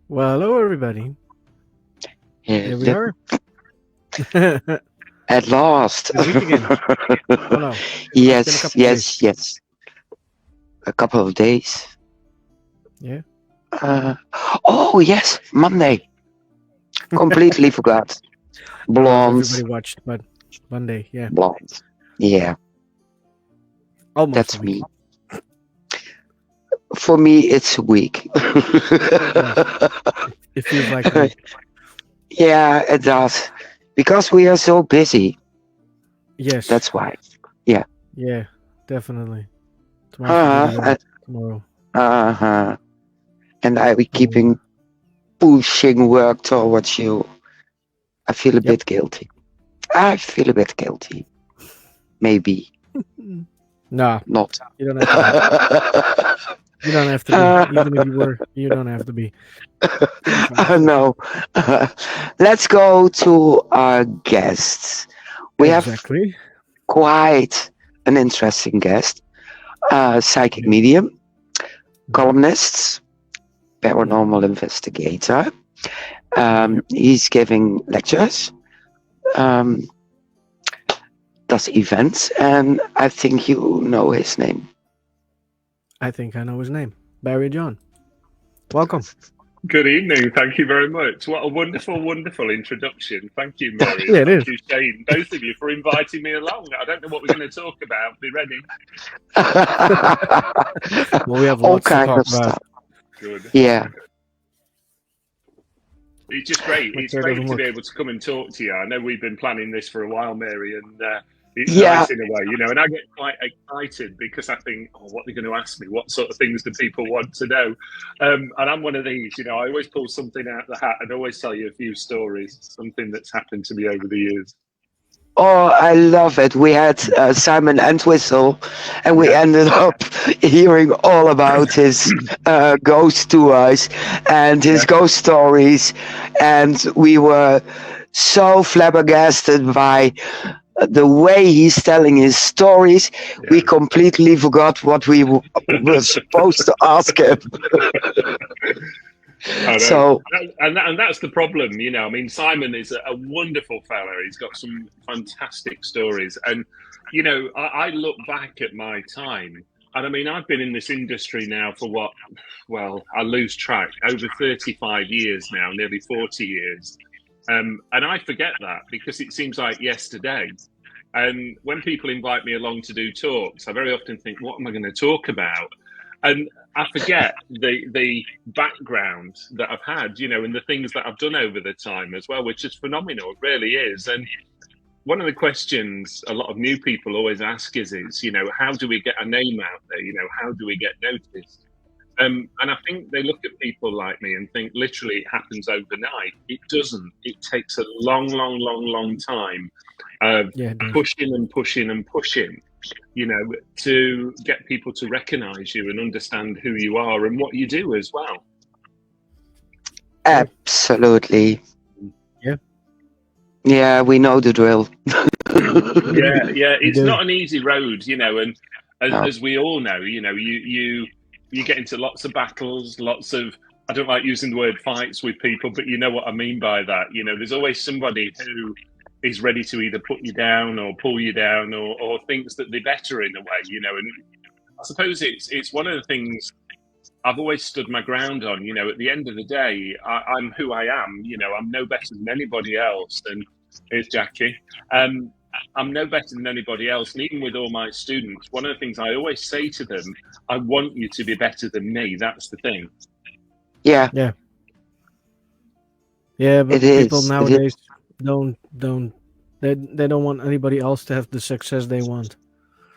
Well, hello everybody. Here we Hello. are. This At last. week again. Oh no, it's been a Yes, couple of days. yes, yes. A couple of days. Yeah. Uh, oh, yes, Monday. Completely forgot. I don't know if everybody Blondes. watched, but Monday, yeah, Blondes. Yeah, almost a that's week. me. For me, it's a week. Yeah, it feels like a week. Yeah, it does. Because we are so busy. Yes. That's why. Yeah. Yeah, definitely. Tomorrow's the big Uh, event. Tomorrow. uh-huh. And I be So, keeping pushing work towards you. I feel a yep. bit guilty. I feel a bit guilty. Maybe Nah, not. you don't have to be. You don't have to be. Even if you were, you don't have to be. You'll be fine. No. Let's go to our guests. We have Exactly. quite an interesting guest. Psychic Yeah. medium, Yep. columnist, Yep. paranormal investigator. Yep. He's giving lectures, um, does events, and I think you know his name. I think I know his name. Barry John. Welcome. Good evening. Thank you very much. What a wonderful, wonderful introduction. Thank you, Mary, and Yeah, it thank is. you, Shane, both of you, for inviting me along. I don't know what we're going to talk about. Be ready. Well, we have All lots to kind talk of about. stuff. Good. Yeah. It's just great. Make It's sure it doesn't great to be work. able to come and talk to you. I know we've been planning this for a while, Mary, and it's Yeah. nice in a way, and I get quite excited because I think, oh, what are they going to ask me? What sort of things do people want to know? And I'm one of these, I always pull something out of the hat and always tell you a few stories, something that's happened to me over the years. Oh, I love it. We had Simon Entwistle, and we Yeah. ended up hearing all about his ghost tours and Yeah. his ghost stories. And we were so flabbergasted by the way he's telling his stories. We Yeah. completely forgot what we were supposed to ask him. I know, So, and that's the problem, I mean, Simon is a wonderful fella. He's got some fantastic stories, and I look back at my time, and I mean, I've been in this industry now for what? Well, I lose track. Over 35 years now, nearly 40 years, and I forget that because it seems like yesterday. And when people invite me along to do talks, I very often think, what am I going to talk about? And I forget the background that I've had, and the things that I've done over the time as well, which is phenomenal. It really is. And one of the questions a lot of new people always ask is, how do we get a name out there? How do we get noticed? And I think they look at people like me and think literally it happens overnight. It doesn't. It takes a long, long, long, long time of Yeah, it does. pushing and pushing and pushing, to get people to recognize you and understand who you are and what you do as well. absolutely. Yeah. Yeah, we know the drill. Yeah, yeah. We It's do. not an easy road, and No. as we all know, you get into lots of battles, lots of, I don't like using the word fights with people, but you know what I mean by that. There's always somebody who is ready to either put you down or pull you down or thinks that they're better in a way, and I suppose it's one of the things I've always stood my ground on. At the end of the day, I'm who I am. I'm no better than anybody else. And here's Jackie. Um, I'm no better than anybody else. And even with all my students, one of the things I always say to them, I want you to be better than me. That's the thing. Yeah, Yeah. Yeah, but it people is. It is. nowadays don't they don't want anybody else to have the success they want.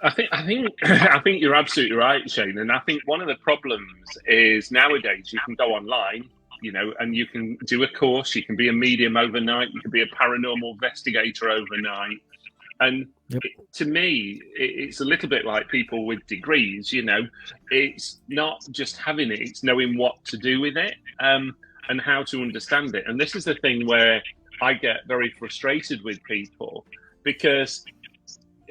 I think I think you're absolutely right, Shane. And I think one of the problems is nowadays you can go online, and you can do a course. You can be a medium overnight. You can be a paranormal investigator overnight. And Yep. to me, it's a little bit like people with degrees. It's not just having it; it's knowing what to do with it, and how to understand it. And this is the thing where I get very frustrated with people because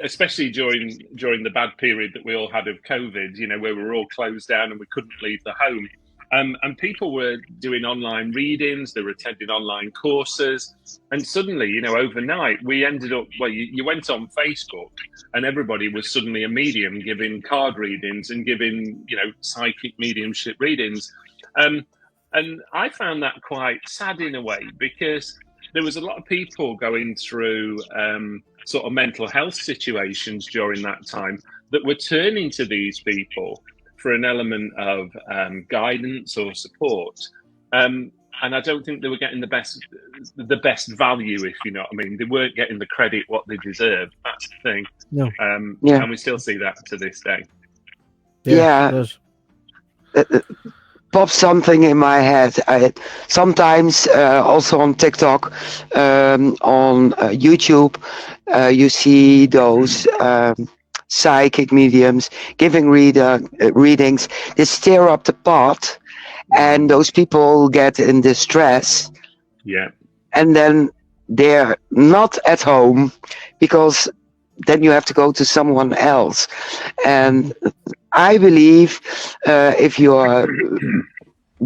especially during the bad period that we all had of COVID, where we were all closed down and we couldn't leave the home. And people were doing online readings, they were attending online courses. And suddenly, overnight, we ended up, you went on Facebook and everybody was suddenly a medium giving card readings and giving, psychic mediumship readings. And I found that quite sad in a way, because there was a lot of people going through sort of mental health situations during that time that were turning to these people for an element of guidance or support. And I don't think they were getting the best value, if you know what I mean. They weren't getting the credit what they deserved. That's the thing. No. And we still see that to this day. Yeah. Pops something in my head. Sometimes also on TikTok, on YouTube, you see those psychic mediums giving readings. They stir up the pot, and those people get in distress. Yeah. And then they're not at home, because then you have to go to someone else. And I believe if you are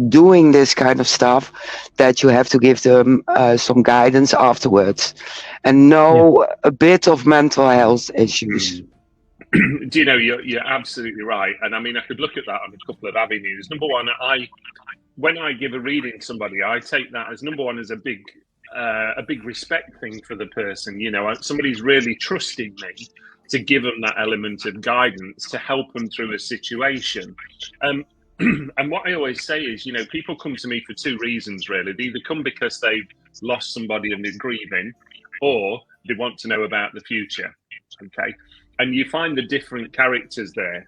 doing this kind of stuff, that you have to give them some guidance afterwards and know a bit of mental health issues. Do you know, you're absolutely right. And I mean, I could look at that on a couple of avenues. Number one, when I give a reading to somebody, I take that as number one as a big respect thing for the person. Somebody's really trusting me to give them that element of guidance to help them through a situation. And what I always say is, people come to me for two reasons, really. They either come because they've lost somebody and they're grieving, or they want to know about the future. Okay. And you find the different characters there.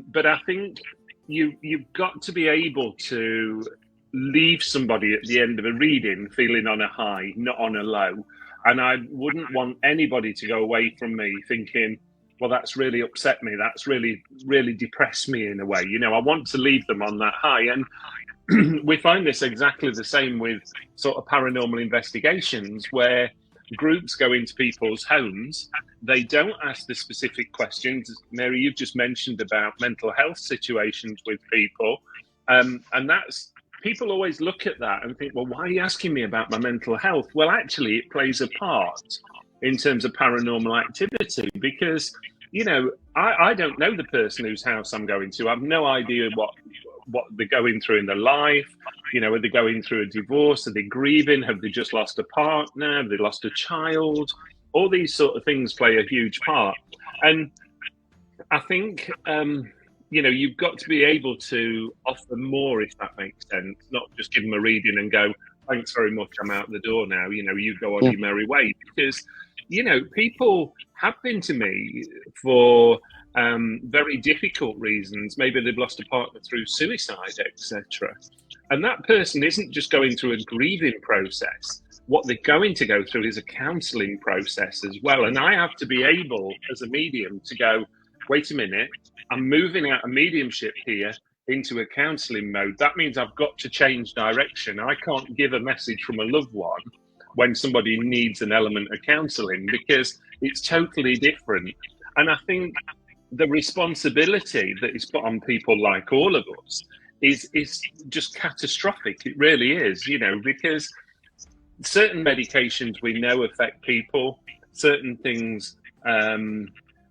But I think you've got to be able to leave somebody at the end of a reading feeling on a high, not on a low. And I wouldn't want anybody to go away from me thinking, well, that's really upset me. That's really, really depressed me in a way. I want to leave them on that high. And we find this exactly the same with sort of paranormal investigations, where groups go into people's homes. They don't ask the specific questions. Mary, you've just mentioned about mental health situations with people. And that's, people always look at that and think, well, why are you asking me about my mental health? Well, actually, it plays a part in terms of paranormal activity, because, I don't know the person whose house I'm going to. I have no idea what they're going through in their life. Are they going through a divorce? Are they grieving? Have they just lost a partner? Have they lost a child? All these sort of things play a huge part. And I think, you've got to be able to offer more, if that makes sense, not just give them a reading and go, thanks very much, I'm out the door now, you go on your merry way. Because, people have been to me for very difficult reasons. Maybe they've lost a partner through suicide, etc. And that person isn't just going through a grieving process. What they're going to go through is a counselling process as well. And I have to be able, as a medium, to go, wait a minute, I'm moving out of mediumship here into a counselling mode. That means I've got to change direction. I can't give a message from a loved one when somebody needs an element of counselling, because it's totally different. And I think the responsibility that is put on people like all of us is just catastrophic. It really is, because certain medications we know affect people, certain things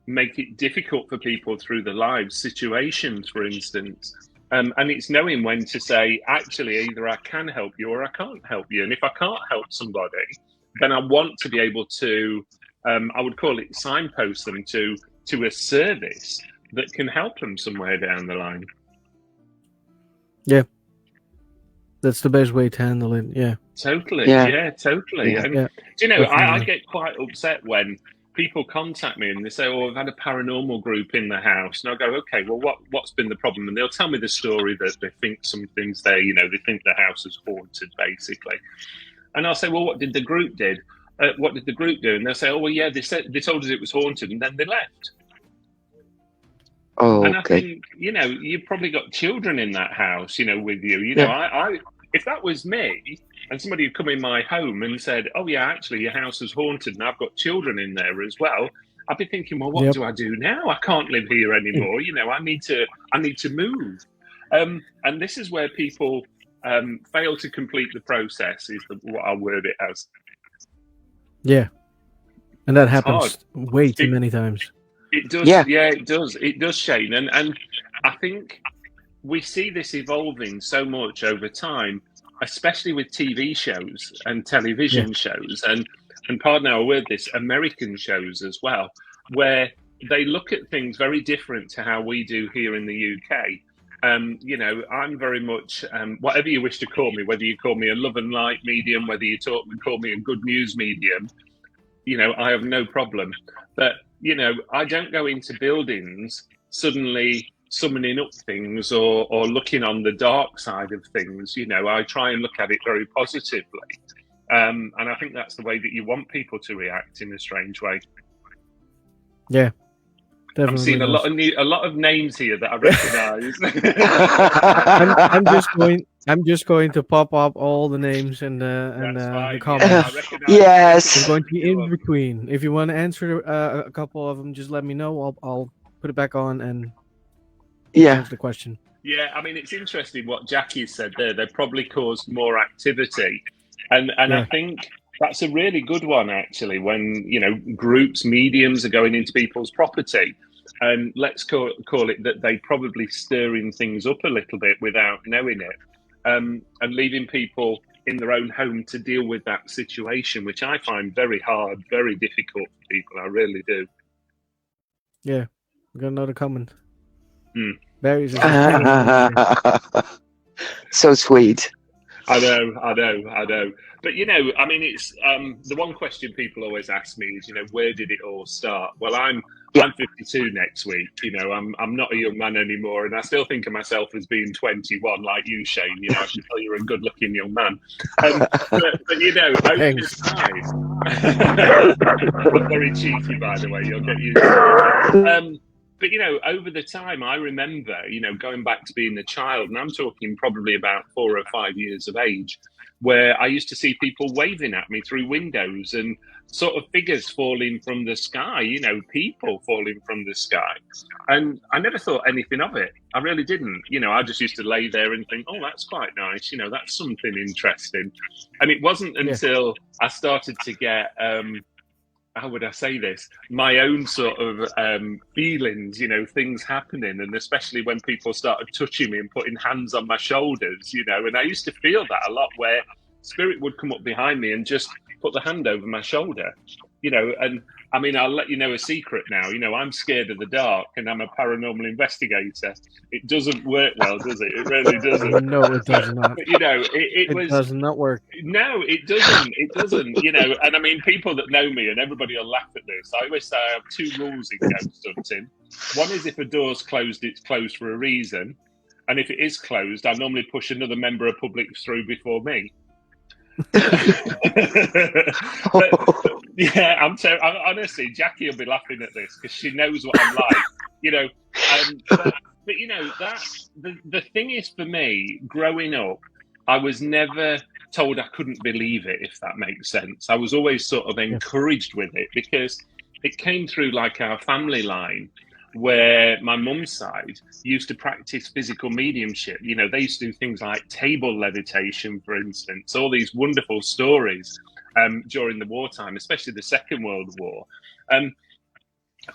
make it difficult for people through their lives, situations, for instance. And it's knowing when to say, actually, either I can help you or I can't help you. And if I can't help somebody, then I want to be able to, I would call it signpost them to a service that can help them somewhere down the line. Yeah. That's the best way to handle it. Yeah. Totally. Yeah, totally. Yeah. And, I get quite upset when people contact me and they say, oh, I've had a paranormal group in the house. And I go, okay, well, what's been the problem? And they'll tell me the story that they think something's there, they think the house is haunted, basically. And I'll say, well, what did the group do? What did the group do? And they'll say, oh, well, yeah, they told us it was haunted, and then they left. Oh, and I okay. think, you've probably got children in that house, with you. Yeah. If that was me and somebody had come in my home and said, oh, yeah, actually, your house is haunted and I've got children in there as well, I'd be thinking, well, what do I do now? I can't live here anymore. I need to move. And this is where people fail to complete the process, is what I'll word it as. Yeah. And that It's happens hard. way too many times. It does. Yeah, it does. It does, Shane. And I think we see this evolving so much over time, especially with TV shows and television shows, and pardon our word, this American shows as well, where they look at things very different to how we do here in the UK. You know, I'm very much whatever you wish to call me, whether you call me a love and light medium, whether you call me a good news medium, you know, I have no problem. But, you know, I don't go into buildings suddenly summoning up things or looking on the dark side of things. You know, I try and look at it very positively. And I think that's the way that you want people to react, in a strange way. Yeah. Definitely. I'm seeing a lot of names here that I recognise. I'm just going to pop up all the names and the comments. Yes. I'm going to be in between. If you want to answer a couple of them, just let me know. I'll put it back on and answer the question. Yeah, I mean, it's interesting what Jackie said there. They probably caused more activity, and I think that's a really good one, actually, when, you know, groups, mediums are going into people's property, and let's call it that they probably stirring things up a little bit without knowing it, and leaving people in their own home to deal with that situation, which I find very hard, very difficult for people. I really do. Yeah, we got another comment. Barry's so sweet. I know. But, you know, I mean, it's the one question people always ask me is, you know, where did it all start? Well, I'm 52 next week. You know, I'm not a young man anymore, and I still think of myself as being 21, like you, Shane. You know, I can tell you're a good-looking young man. But you know, over the time, I'm very cheeky, by the way. You'll get used to it. But, you know, over the time, I remember, you know, going back to being a child, and I'm talking probably about 4 or 5 years of age, where I used to see people waving at me through windows and sort of figures falling from the sky, you know, people falling from the sky. And I never thought anything of it. I really didn't. You know, I just used to lay there and think, oh, that's quite nice. You know, that's something interesting. And it wasn't until I started to get... how would I say this? My own sort of feelings, you know, things happening, and especially when people started touching me and putting hands on my shoulders, you know, and I used to feel that a lot, where spirit would come up behind me and just put the hand over my shoulder, you know. And I mean, I'll let you know a secret now. You know, I'm scared of the dark, and I'm a paranormal investigator. It doesn't work well, does it? It really doesn't. No, it does not. But, you know, it does not work. No, it doesn't. It doesn't. You know, and I mean, people that know me, and everybody will laugh at this, I always say I have 2 rules in ghost hunting. One is, if a door's closed, it's closed for a reason. And if it is closed, I normally push another member of public through before me. Yeah, honestly, Jackie will be laughing at this because she knows what I'm like, you know. But you know, that the thing is, for me, growing up, I was never told I couldn't believe it, if that makes sense. I was always sort of encouraged with it, because it came through like our family line, where my mum's side used to practice physical mediumship. You know, they used to do things like table levitation, for instance, all these wonderful stories during the wartime, especially the Second World War.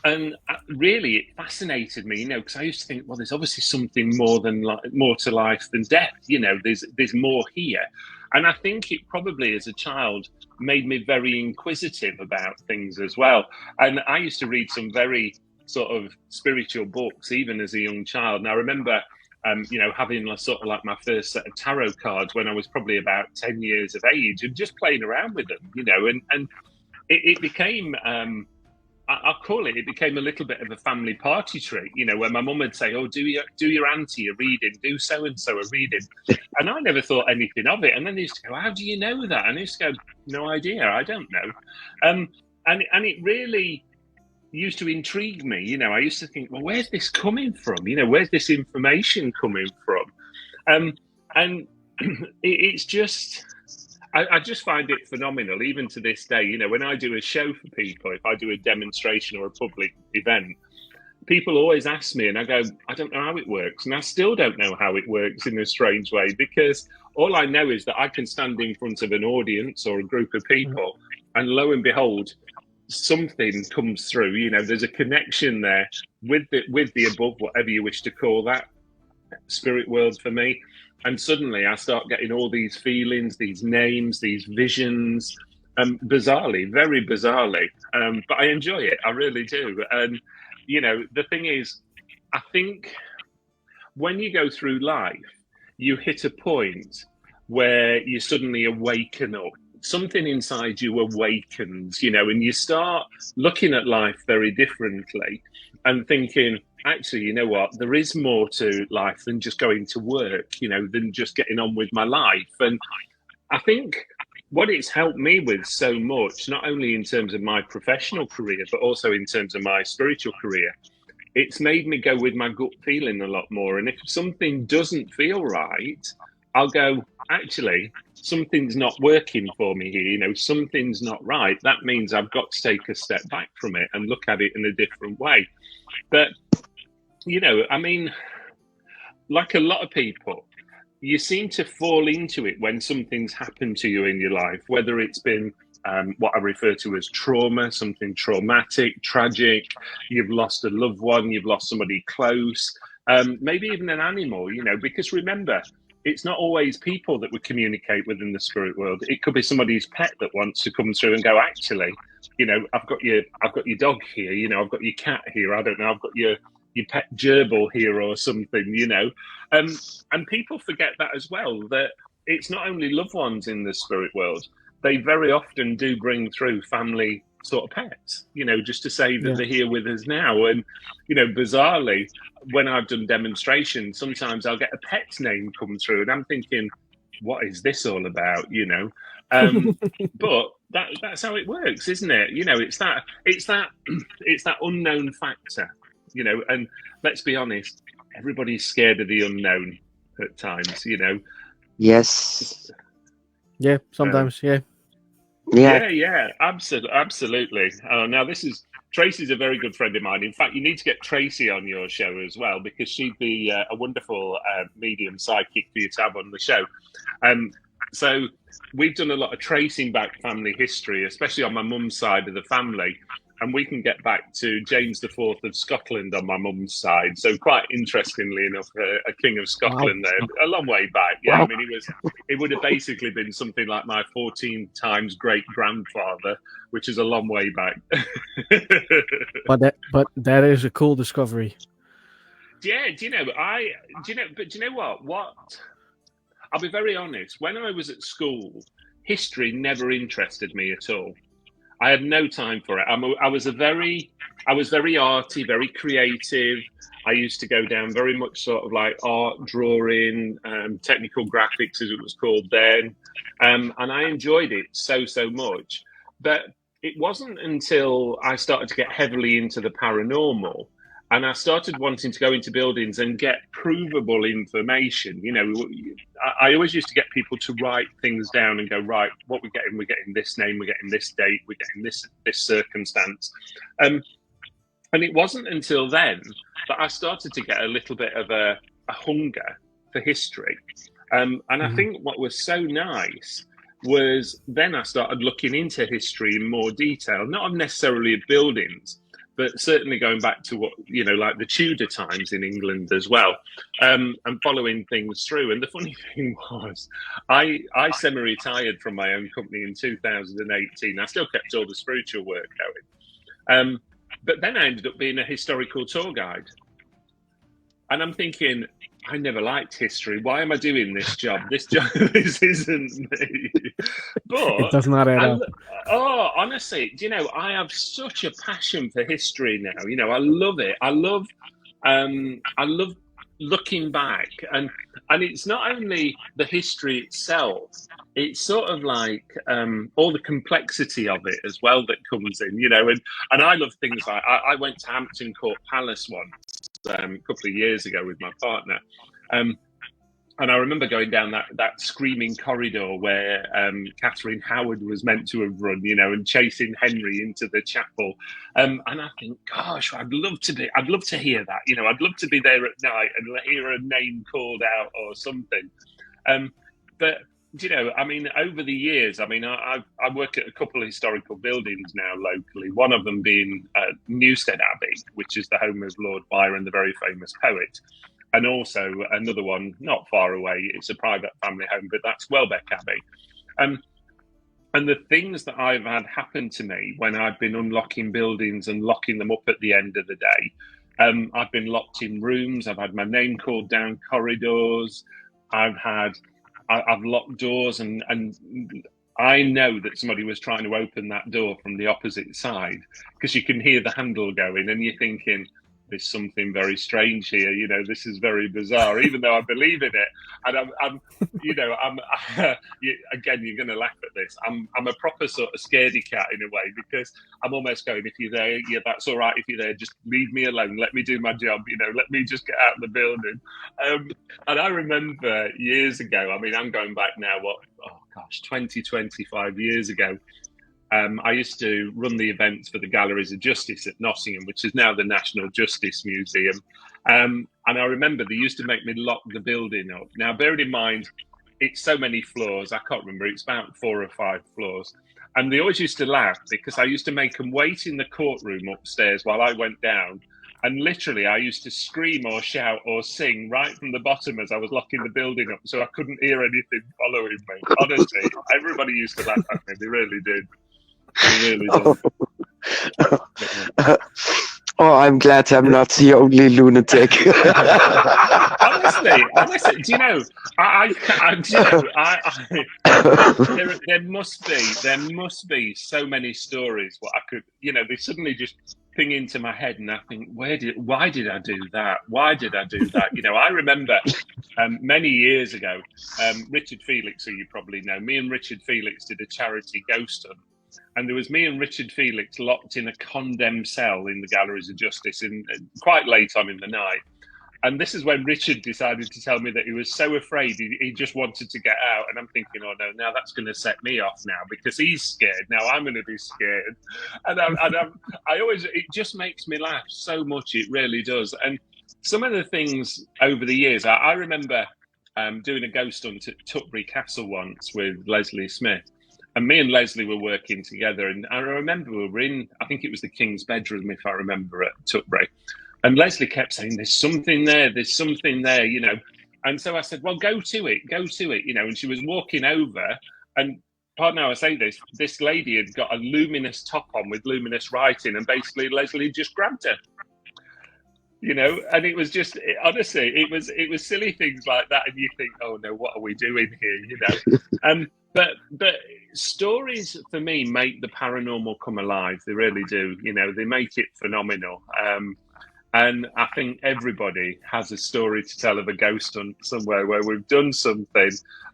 And really, it fascinated me, you know, because I used to think, well, there's obviously something more to life than death. You know, there's more here. And I think it probably, as a child, made me very inquisitive about things as well. And I used to read some very sort of spiritual books, even as a young child. And I remember, you know, having sort of like my first set of tarot cards when I was probably about 10 years of age, and just playing around with them, you know, and it became... I'll call it became a little bit of a family party trick, you know, where my mum would say, oh, do your auntie a reading, do so-and-so a reading. And I never thought anything of it. And then they used to go, how do you know that? And I used to go, no idea, I don't know. And it really used to intrigue me. You know, I used to think, well, where's this coming from? You know, where's this information coming from? And it's just... I just find it phenomenal, even to this day. You know, when I do a show for people, if I do a demonstration or a public event, people always ask me, and I go, I don't know how it works. And I still don't know how it works in a strange way, because all I know is that I can stand in front of an audience or a group of people, and lo and behold, something comes through. You know, there's a connection there with the above, whatever you wish to call that, spirit world for me. And suddenly I start getting all these feelings, these names, these visions, bizarrely, very bizarrely. But I enjoy it. I really do. And, you know, the thing is, I think when you go through life, you hit a point where you suddenly awaken up. Something inside you awakens, you know, and you start looking at life very differently and thinking, actually, you know what, there is more to life than just going to work, you know, than just getting on with my life. And I think what it's helped me with so much, not only in terms of my professional career, but also in terms of my spiritual career, it's made me go with my gut feeling a lot more. And if something doesn't feel right, I'll go, actually, something's not working for me here. You know, something's not right. That means I've got to take a step back from it and look at it in a different way. But, you know, I mean, like a lot of people, you seem to fall into it when something's happened to you in your life, whether it's been what I refer to as trauma, something traumatic, tragic, you've lost a loved one, you've lost somebody close, maybe even an animal, you know, because remember, it's not always people that we communicate with in the spirit world. It could be somebody's pet that wants to come through and go, actually, you know, I've got your dog here, you know, I've got your cat here, I don't know, I've got your pet gerbil here or something, you know. And people forget that as well, that it's not only loved ones in the spirit world. They very often do bring through family sort of pets, you know, just to say that they're here with us now. And, you know, bizarrely, when I've done demonstrations, sometimes I'll get a pet's name come through and I'm thinking, what is this all about, you know? But that's how it works, isn't it? You know, it's that unknown factor, you know, and let's be honest, everybody's scared of the unknown at times, you know. Yes. Yeah, sometimes, yeah. Yeah, absolutely. Now, Tracy's a very good friend of mine. In fact, you need to get Tracy on your show as well, because she'd be a wonderful medium psychic for you to have on the show. So we've done a lot of tracing back family history, especially on my mum's side of the family. And we can get back to James IV of Scotland on my mum's side. So quite interestingly enough, a king of Scotland there, a long way back. Yeah, I mean, it would have basically been something like my 14 times great grandfather, which is a long way back. but that is a cool discovery. Yeah, do you know what? I'll be very honest. When I was at school, history never interested me at all. I had no time for it. I was very arty, very creative. I used to go down very much sort of like art, drawing, technical graphics, as it was called then. And I enjoyed it so much. But it wasn't until I started to get heavily into the paranormal and I started wanting to go into buildings and get provable information. You know, I always used to get people to write things down and go, right, what we're getting this name, we're getting this date, we're getting this circumstance. And it wasn't until then that I started to get a little bit of a hunger for history. And I think what was so nice was then I started looking into history in more detail, not necessarily of buildings, but certainly going back to what, you know, like the Tudor times in England as well, and following things through. And the funny thing was, I semi-retired from my own company in 2018. I still kept all the spiritual work going. But then I ended up being a historical tour guide. And I'm thinking, I never liked history. Why am I doing this job? This isn't me. But it does not add up. Oh, honestly, do you know, I have such a passion for history now. You know, I love it. I love looking back, and it's not only the history itself. It's sort of like all the complexity of it as well that comes in. You know, and I love things like I went to Hampton Court Palace once. A couple of years ago with my partner, and And I remember going down that screaming corridor where Catherine Howard was meant to have run, and chasing Henry into the chapel. And I think, gosh, I'd love to hear that. I'd love to be there at night and hear a name called out or something. But over the years, I work at a couple of historical buildings now locally. One of them being Newstead Abbey, which is the home of Lord Byron, the very famous poet. And also another one not far away. It's a private family home, but that's Welbeck Abbey. And the things that I've had happen to me when I've been unlocking buildings and locking them up at the end of the day, I've been locked in rooms. I've had my name called down corridors. I've locked doors, and I know that somebody was trying to open that door from the opposite side because you can hear the handle going, and you're thinking, there's something very strange here. This is very bizarre, even though I believe in it. And again, you're going to laugh at this. I'm a proper sort of scaredy cat in a way, because I'm almost going, if you're there, yeah, that's all right. If you're there, just leave me alone. Let me do my job. Let me just get out of the building. And I remember years ago, I'm going back now, 20, 25 years ago. I used to run the events for the Galleries of Justice at Nottingham, which is now the National Justice Museum. And I remember they used to make me lock the building up. Now, bearing in mind, it's so many floors, I can't remember, it's about 4 or 5 floors. And they always used to laugh because I used to make them wait in the courtroom upstairs while I went down. And literally, I used to scream or shout or sing right from the bottom as I was locking the building up, so I couldn't hear anything following me. Honestly, everybody used to laugh at me. They really did. Oh, I'm glad I'm not the only lunatic. honestly, do you know? There must be so many stories. What I could, they suddenly just ping into my head, and I think, why did I do that? Why did I do that? I remember many years ago, Richard Felix, who you probably know, me and Richard Felix did a charity ghost hunt. And there was me and Richard Felix locked in a condemned cell in the Galleries of Justice in quite late on in the night. And this is when Richard decided to tell me that he was so afraid he just wanted to get out. And I'm thinking, oh no, now that's going to set me off now because he's scared. Now I'm going to be scared. And it just makes me laugh so much. It really does. And some of the things over the years, I remember doing a ghost hunt at Tutbury Castle once with Leslie Smith. And me and Leslie were working together, and I remember we were in, I think it was the King's bedroom, if I remember, at Tutbury. And Leslie kept saying, there's something there, And so I said, well, go to it, And she was walking over, and pardon how I say this lady had got a luminous top on with luminous writing, and basically Leslie just grabbed her. And it was just, honestly, it was silly things like that. And you think, oh no, what are we doing here? But stories for me make the paranormal come alive. They really do. They make it phenomenal. And I think everybody has a story to tell of a ghost hunt somewhere where we've done something.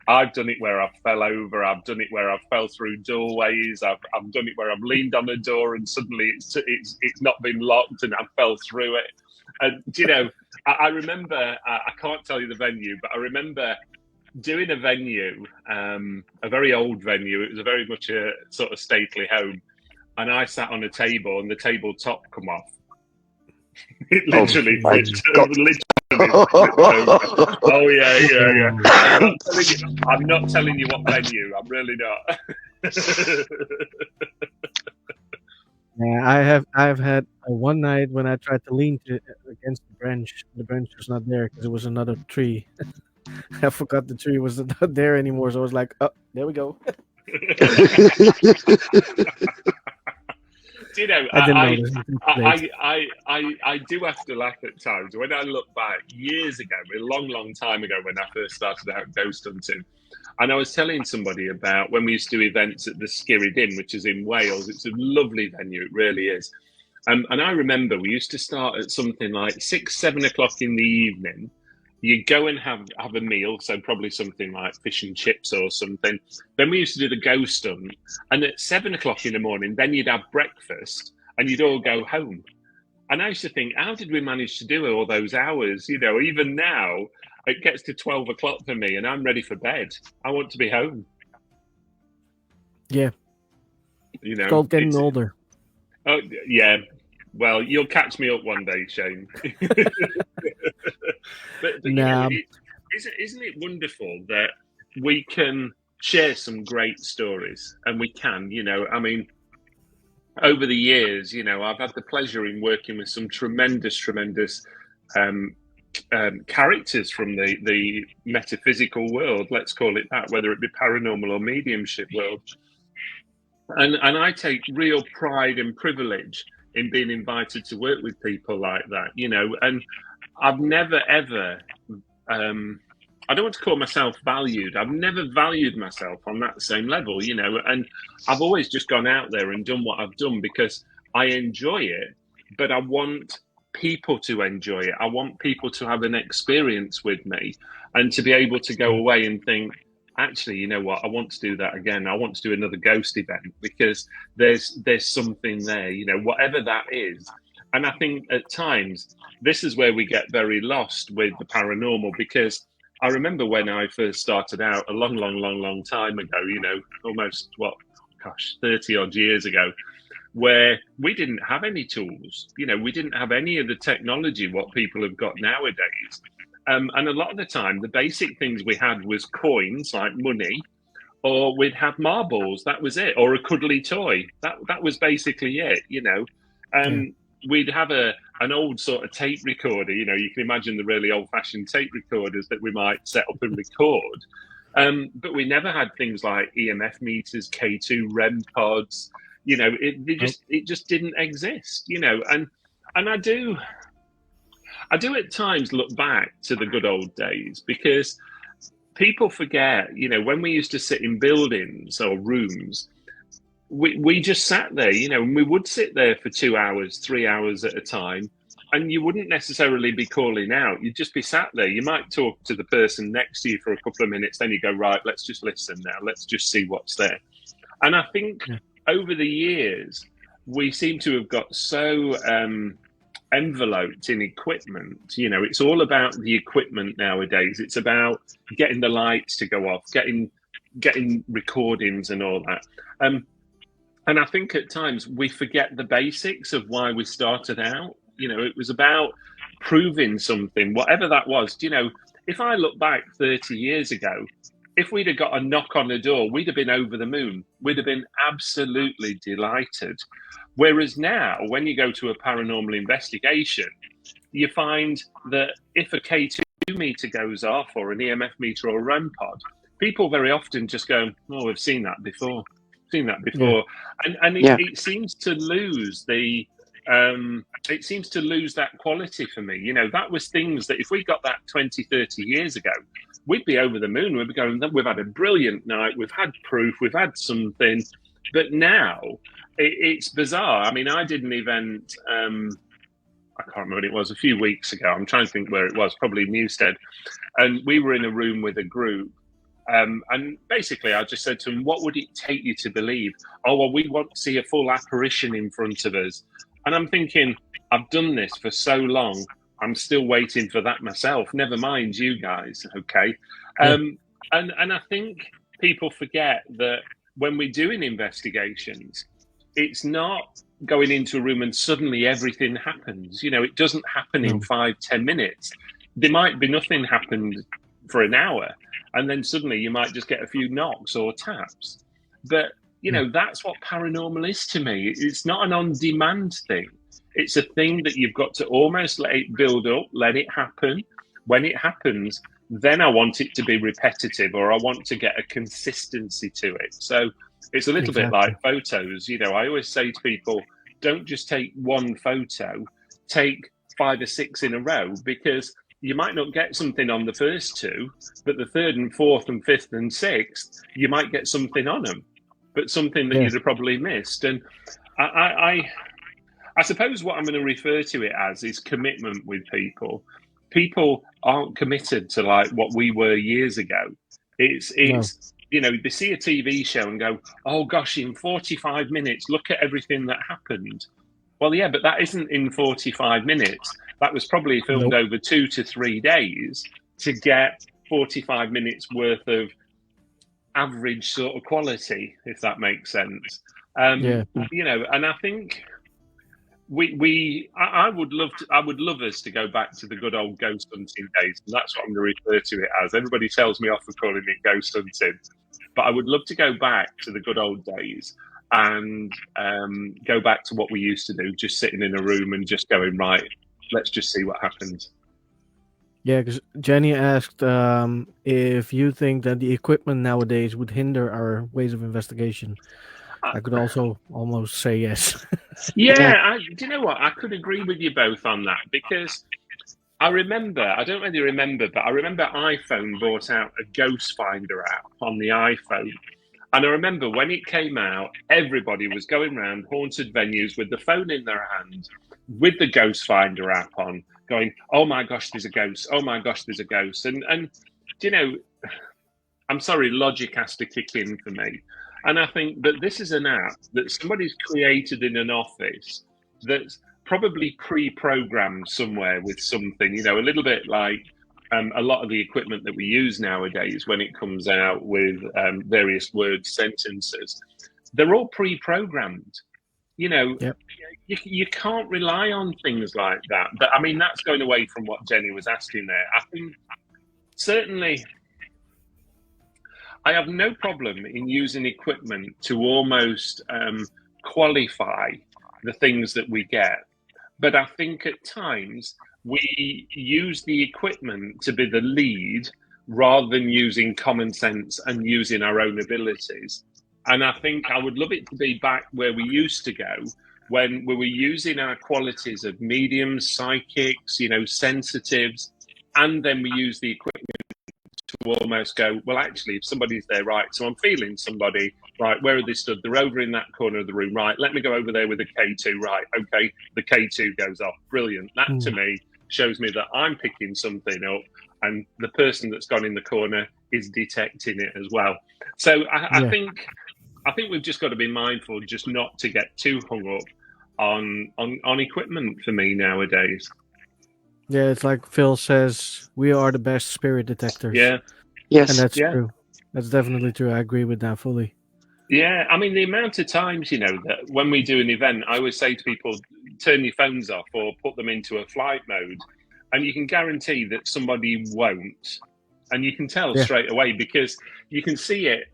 I've done it where I fell over. I've done it where I fell through doorways. I've done it where I've leaned on a door and suddenly it's not been locked and I fell through it. And I remember, I can't tell you the venue, but I remember doing a venue, a very old venue. It was very much a sort of stately home, and I sat on a table, and the table top come off. It literally flipped over. Oh yeah. I'm not telling you what venue. I'm really not. Yeah, I've had one night when I tried to lean against the branch. The branch was not there because it was another tree. I forgot the tree was not there anymore, so I was like, "Oh, there we go." I do have to laugh at times when I look back years ago, a long time ago, when I first started out ghost hunting. And I was telling somebody about when we used to do events at the Skirrid Inn, which is in Wales. It's a lovely venue, it really is. And I remember we used to start at something like 6, 7 o'clock in the evening. You go and have a meal, so probably something like fish and chips or something. Then we used to do the ghost hunt. And at 7 o'clock in the morning, then you'd have breakfast and you'd all go home. And I used to think, how did we manage to do all those hours? Even now, it gets to 12 o'clock for me and I'm ready for bed. I want to be home. Yeah. You It's know, called getting older. Oh, yeah. Well, you'll catch me up one day, Shane. but Nah. isn't it wonderful that we can share some great stories, and we can, I mean, over the years, I've had the pleasure in working with some tremendous characters from the metaphysical world, let's call it that, whether it be paranormal or mediumship world. And I take real pride and privilege in being invited to work with people like that, and I've never, ever, I don't want to call myself valued. I've never valued myself on that same level, and I've always just gone out there and done what I've done because I enjoy it, but I want people to enjoy it. I want people to have an experience with me and to be able to go away and think, actually, you know what, I want to do that again. I want to do another ghost event because there's something there, whatever that is. And I think at times this is where we get very lost with the paranormal, because I remember when I first started out a long time ago, almost 30 odd years ago, where we didn't have any tools, we didn't have any of the technology what people have got nowadays. And a lot of the time, the basic things we had was coins, like money, or we'd have marbles. That was it, or a cuddly toy. That was basically it. We'd have an old sort of tape recorder. You can imagine the really old-fashioned tape recorders that we might set up and record. But we never had things like EMF meters, K2 REM pods. It just didn't exist. And I do at times look back to the good old days, because people forget, when we used to sit in buildings or rooms, we just sat there, and we would sit there for 2 hours, 3 hours at a time, and you wouldn't necessarily be calling out. You'd just be sat there. You might talk to the person next to you for a couple of minutes, then you go, right, let's just listen now. Let's just see what's there. And I think over the years, we seem to have got so enveloped in equipment. It's all about the equipment nowadays. It's about getting the lights to go off, getting recordings and all that. And I think at times we forget the basics of why we started out. It was about proving something, whatever that was. If I look back 30 years ago, if we'd have got a knock on the door, we'd have been over the moon. We'd have been absolutely delighted. Whereas now, when you go to a paranormal investigation, you find that if a K2 meter goes off, or an EMF meter or a REM pod, people very often just go, oh, we've seen that before. And it seems to lose that quality for me. That was things that if we got that 20, 30 years ago, we'd be over the moon. We'd be going, we've had a brilliant night, we've had proof, we've had something. But now it's bizarre. I mean, I did an event, I can't remember what it was, a few weeks ago. I'm trying to think where it was, probably Newstead. And we were in a room with a group. And basically, I just said to them, what would it take you to believe? Oh, well, we want to see a full apparition in front of us. And I'm thinking, I've done this for so long. I'm still waiting for that myself. Never mind you guys, okay? And I think people forget that when we're doing investigations, it's not going into a room and suddenly everything happens. It doesn't happen in 5-10 minutes. There might be nothing happened for an hour, and then suddenly you might just get a few knocks or taps. But, that's what paranormal is to me. It's not an on-demand thing. It's a thing that you've got to almost let it build up, let it happen. When it happens, then I want it to be repetitive, or I want to get a consistency to it. So it's a little bit like photos. I always say to people, don't just take one photo, take 5 or 6 in a row, because you might not get something on the first 2, but the 3rd and 4th and 5th and 6th, you might get something on them, but something that you'd have probably missed. And I suppose what I'm going to refer to it as is commitment with people. People aren't committed to like what we were years ago. It's they see a TV show and go, oh gosh, in 45 minutes, look at everything that happened. Well, yeah, but that isn't in 45 minutes. That was probably filmed over 2 to 3 days. to get 45 minutes worth of average sort of quality, if that makes sense. Yeah. And I think I would love us to go back to the good old ghost hunting days, and that's what I'm going to refer to it as. Everybody tells me off for calling it ghost hunting, but I would love to go back to the good old days and go back to what we used to do, just sitting in a room and just going, right, let's just see what happens. Yeah, because Jenny asked if you think that the equipment nowadays would hinder our ways of investigation. I could also almost say yes. Yeah, do you know what? I could agree with you both on that, because I don't really remember, but I remember iPhone brought out a ghost finder app on the iPhone. And I remember when it came out, everybody was going around haunted venues with the phone in their hand, with the ghost finder app on, going, "Oh my gosh, there's a ghost! Oh my gosh, there's a ghost!" And I'm sorry, logic has to kick in for me. And I think that this is an app that somebody's created in an office that's probably pre-programmed somewhere with something, a little bit like a lot of the equipment that we use nowadays when it comes out with various word sentences. They're all pre-programmed. Yep. You can't rely on things like that. But I mean, that's going away from what Jenny was asking there. I think certainly I have no problem in using equipment to almost qualify the things that we get. But I think at times we use the equipment to be the lead rather than using common sense and using our own abilities. And I think I would love it to be back where we used to go, when we were using our qualities of mediums, psychics, sensitives, and then we use the equipment to almost go, well, actually, if somebody's there, right, so I'm feeling somebody, right, where are they stood? They're over in that corner of the room, right, let me go over there with a K2, right, okay, the K2 goes off, brilliant. That to me shows me that I'm picking something up and the person that's gone in the corner is detecting it as well. So I think we've just got to be mindful just not to get too hung up on equipment for me nowadays. Yeah, it's like Phil says, we are the best spirit detectors. Yeah. Yes. And that's true. That's definitely true. I agree with that fully. Yeah, I mean, the amount of times, that when we do an event, I always say to people, turn your phones off or put them into a flight mode. And you can guarantee that somebody won't. And you can tell straight away, because you can see it.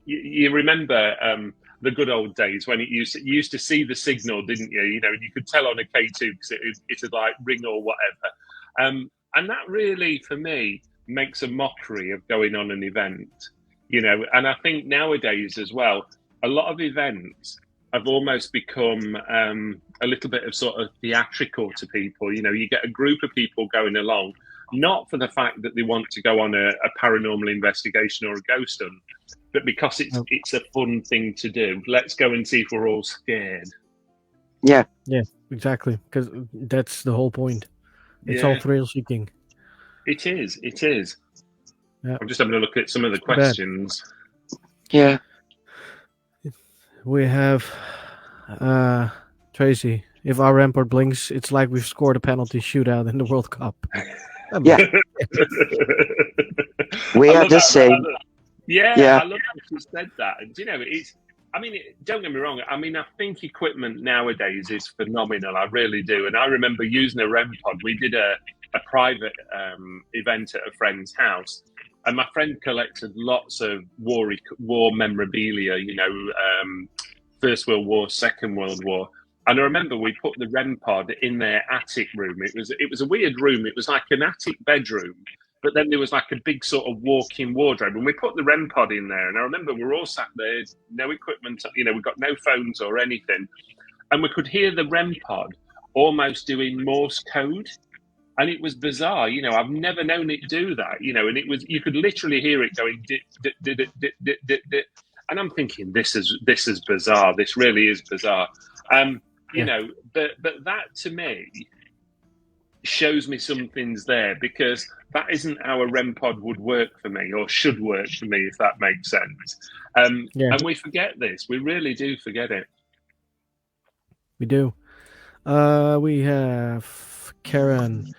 You remember the good old days when you used to see the signal, didn't you? You could tell on a K2 because it'd like ring or whatever. And that really, for me, makes a mockery of going on an event. And I think nowadays as well, a lot of events have almost become a little bit of sort of theatrical to people. You get a group of people going along, not for the fact that they want to go on a paranormal investigation or a ghost hunt, but because it's a fun thing to do. Let's go and see if we're all scared. Yeah. Yeah, exactly. Because that's the whole point. It's all thrill seeking. It is. It is. Yeah. I'm just having a look at some of the questions. Yeah. We have Tracy. If our rampart blinks, it's like we've scored a penalty shootout in the World Cup. Yeah. We are the same. I love that you said that. And don't get me wrong. I mean, I think equipment nowadays is phenomenal. I really do. And I remember using a REM pod. We did a private event at a friend's house. And my friend collected lots of war memorabilia, First World War, Second World War. And I remember we put the REM pod in their attic room. It was a weird room. It was like an attic bedroom, but then there was like a big sort of walk-in wardrobe. And we put the REM pod in there. And I remember we were all sat there, no equipment, we've got no phones or anything. And we could hear the REM pod almost doing Morse code. And it was bizarre, I've never known it do that, and it was, you could literally hear it going, dit. And I'm thinking, this is bizarre. This really is bizarre. But that to me shows me something's there, because that isn't how a REM pod would work for me, or should work for me, if that makes sense. And we forget this. We really do forget it. We do. We have Karen.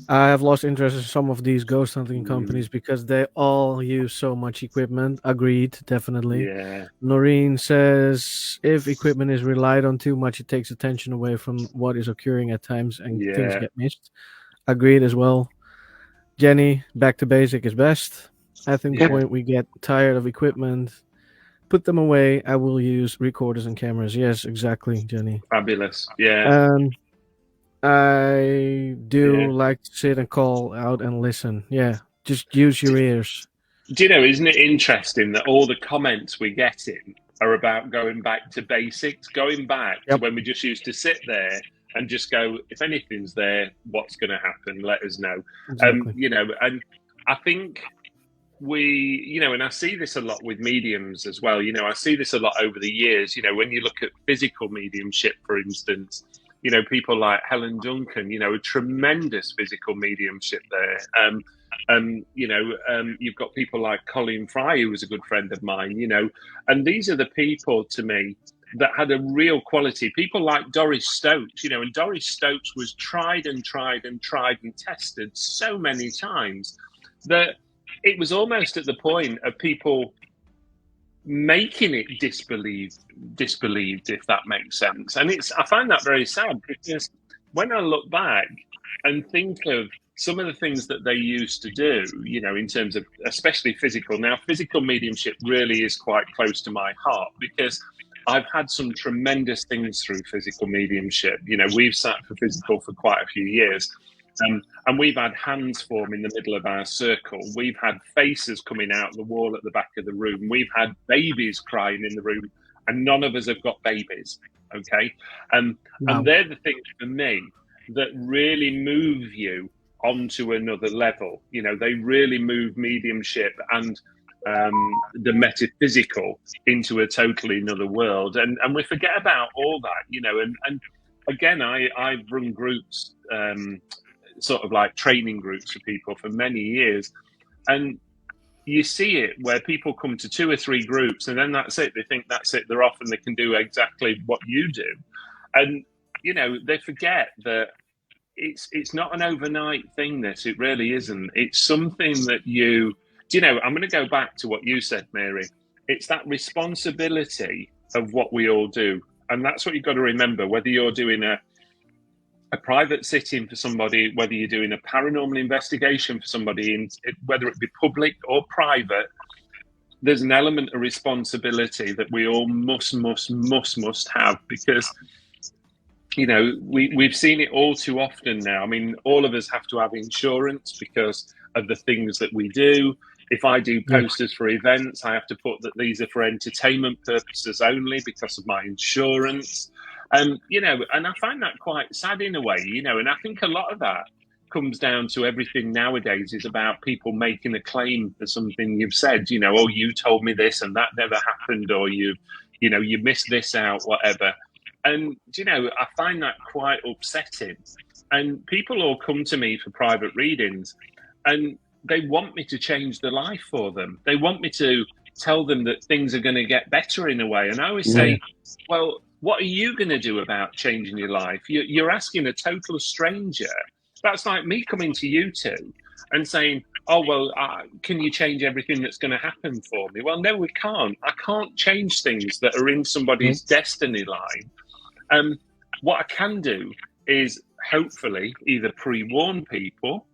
I have lost interest in some of these ghost hunting Mm, companies because they all use so much equipment. Agreed, definitely. yeah, Noreen says if equipment is relied on too much, it takes attention away from what is occurring at times and things yeah, get missed. Agreed as well. Jenny, back to basic is best. I think the Yep. yeah. point we get tired of equipment, put them away. I will use recorders and cameras. Yes, exactly, Jenny. Fabulous. Yeah, Um, I yeah. do like to sit and call out and listen. Yeah, just use your ears. Do you know, isn't it interesting that all the comments we're getting are about going back to basics, going back to Yep, when we just used to sit there and just go, if anything's there, what's going to happen? Let us know. exactly. You know, and I think and I see this a lot with mediums as well. You know, I see this a lot over the years. You know, when you look at physical mediumship, for instance, you know, people like Helen Duncan, you know, a tremendous physical mediumship there. You've got people like Colin Fry, who was a good friend of mine, you know, and these are the people to me that had a real quality. People like Doris Stokes, you know, and Doris Stokes was tried and tried and tried and tested so many times that it was almost at the point of people making it disbelieved, if that makes sense. And I find that very sad, because when I look back and think of some of the things that they used to do, you know, in terms of especially physical. Now, physical mediumship really is quite close to my heart, because I've had some tremendous things through physical mediumship. You know, we've sat for physical for quite a few years. And we've had hands form in the middle of our circle. We've had faces coming out the wall at the back of the room. We've had babies crying in the room, and none of us have got babies. Okay. And Wow. they're the things for me that really move you onto another level. You know, they really move mediumship and the metaphysical into a totally another world. And we forget about all that, you know, and again, I've run groups, sort of like training groups for people for many years. And you see it where people come to 2 or 3 groups, and then that's it. They think that's it. They're off and they can do exactly what you do. And, you know, they forget that it's not an overnight thing, this. It really isn't. It's something that I'm going to go back to what you said, Mary. It's that responsibility of what we all do. And that's what you've got to remember, whether you're doing a private sitting for somebody, whether you're doing a paranormal investigation for somebody, whether it be public or private, there's an element of responsibility that we all must have, because, you know, we've seen it all too often now. I mean, all of us have to have insurance because of the things that we do. If I do Yeah. posters for events, I have to put that these are for entertainment purposes only because of my insurance. You know, and I find that quite sad in a way, you know, and I think a lot of that comes down to everything nowadays is about people making a claim for something you've said, you know, oh, you told me this and that never happened, or you missed this out, whatever. And, you know, I find that quite upsetting. And people all come to me for private readings, and they want me to change the life for them. They want me to tell them that things are going to get better in a way. And I always say, well, what are you going to do about changing your life? You're asking a total stranger. That's like me coming to you two and saying, oh, well, can you change everything that's going to happen for me? Well, no, we can't. I can't change things that are in somebody's destiny line. What I can do is hopefully either pre-warn people,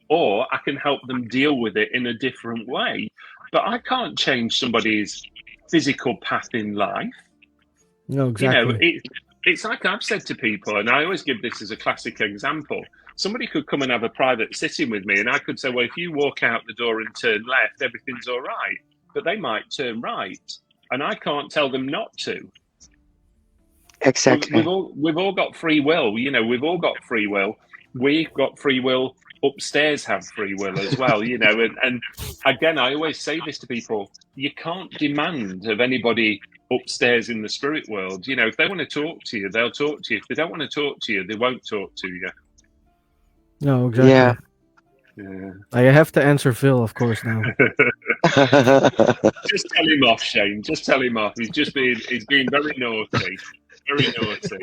or I can help them deal with it in a different way. But I can't change somebody's physical path in life. No, You know, exactly. it's like I've said to people, and I always give this as a classic example. Somebody could come and have a private sitting with me, and I could say, well, if you walk out the door and turn left, everything's all right. But they might turn right, and I can't tell them not to. Exactly. We've all got free will. You know, we've all got free will. We've got free will. Upstairs have free will as well. You know, and again, I always say this to people: you can't demand of anybody upstairs in the spirit world. You know, if they want to talk to you, they'll talk to you. If they don't want to talk to you, they won't talk to you. No, exactly. Yeah. Yeah. I have to answer Phil, of course, now. Just tell him off, Shane. Just tell him off. He's being very naughty. Very naughty.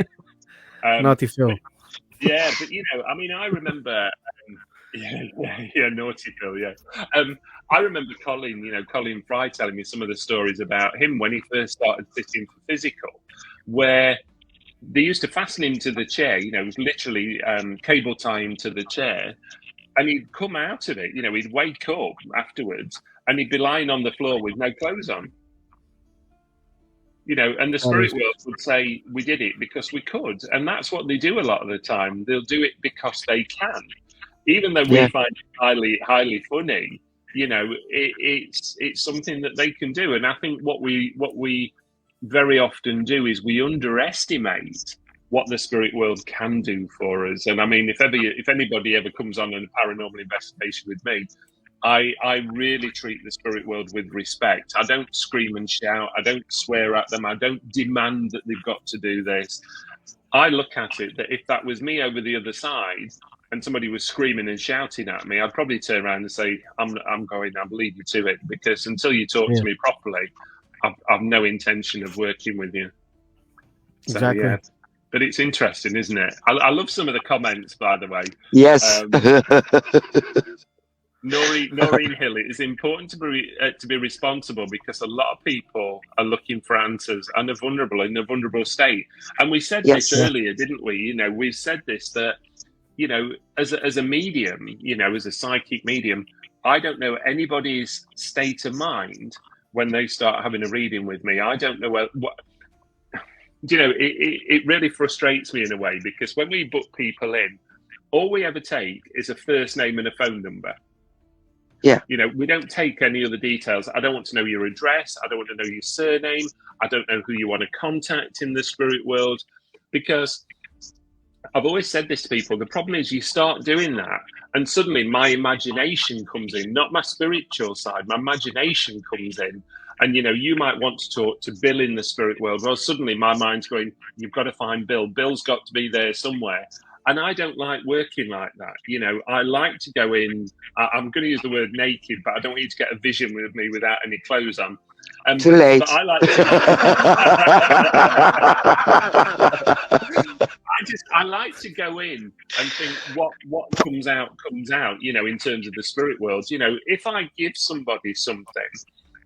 Naughty Phil. Yeah, but you know, I mean, I remember Yeah, naughty Phil. Yeah, I remember Colin Fry telling me some of the stories about him when he first started sitting for physical, where they used to fasten him to the chair. It was literally cable tie him to the chair, and he'd come out of it. He'd wake up afterwards, and he'd be lying on the floor with no clothes on. And the spirit world would say, we did it because we could. And that's what they do a lot of the time. They'll do it because they can. Even though we find it highly, highly funny, it's something that they can do. And I think what we very often do is we underestimate what the spirit world can do for us. And I mean, if anybody ever comes on a paranormal investigation with me, I really treat the spirit world with respect. I don't scream and shout. I don't swear at them. I don't demand that they've got to do this. I look at it that if that was me over the other side and somebody was screaming and shouting at me, I'd probably turn around and say, I'm going, I'll leave you to it, because until you talk to me properly, I've no intention of working with you. So, Exactly. yeah. But it's interesting, isn't it? I love some of the comments, by the way. Yes. Noreen Hill, it is important to be responsible because a lot of people are looking for answers and are vulnerable in a vulnerable state. And we said this earlier, didn't we? We've said this, that, as a medium, as a psychic medium, I don't know anybody's state of mind when they start having a reading with me. I don't know what it really frustrates me in a way, because when we book people in, all we ever take is a first name and a phone number. Yeah. We don't take any other details. I don't want to know your address. I don't want to know your surname. I don't know who you want to contact in the spirit world, because I've always said this to people. The problem is you start doing that and suddenly my imagination comes in, not my spiritual side. My imagination comes in, and, you might want to talk to Bill in the spirit world. Well, suddenly my mind's going, you've got to find Bill. Bill's got to be there somewhere. And I don't like working like that. I like to go in, I'm going to use the word naked, but I don't want you to get a vision with me without any clothes on. Too late. But I like I like to go in and think what comes out, in terms of the spirit world. If I give somebody something,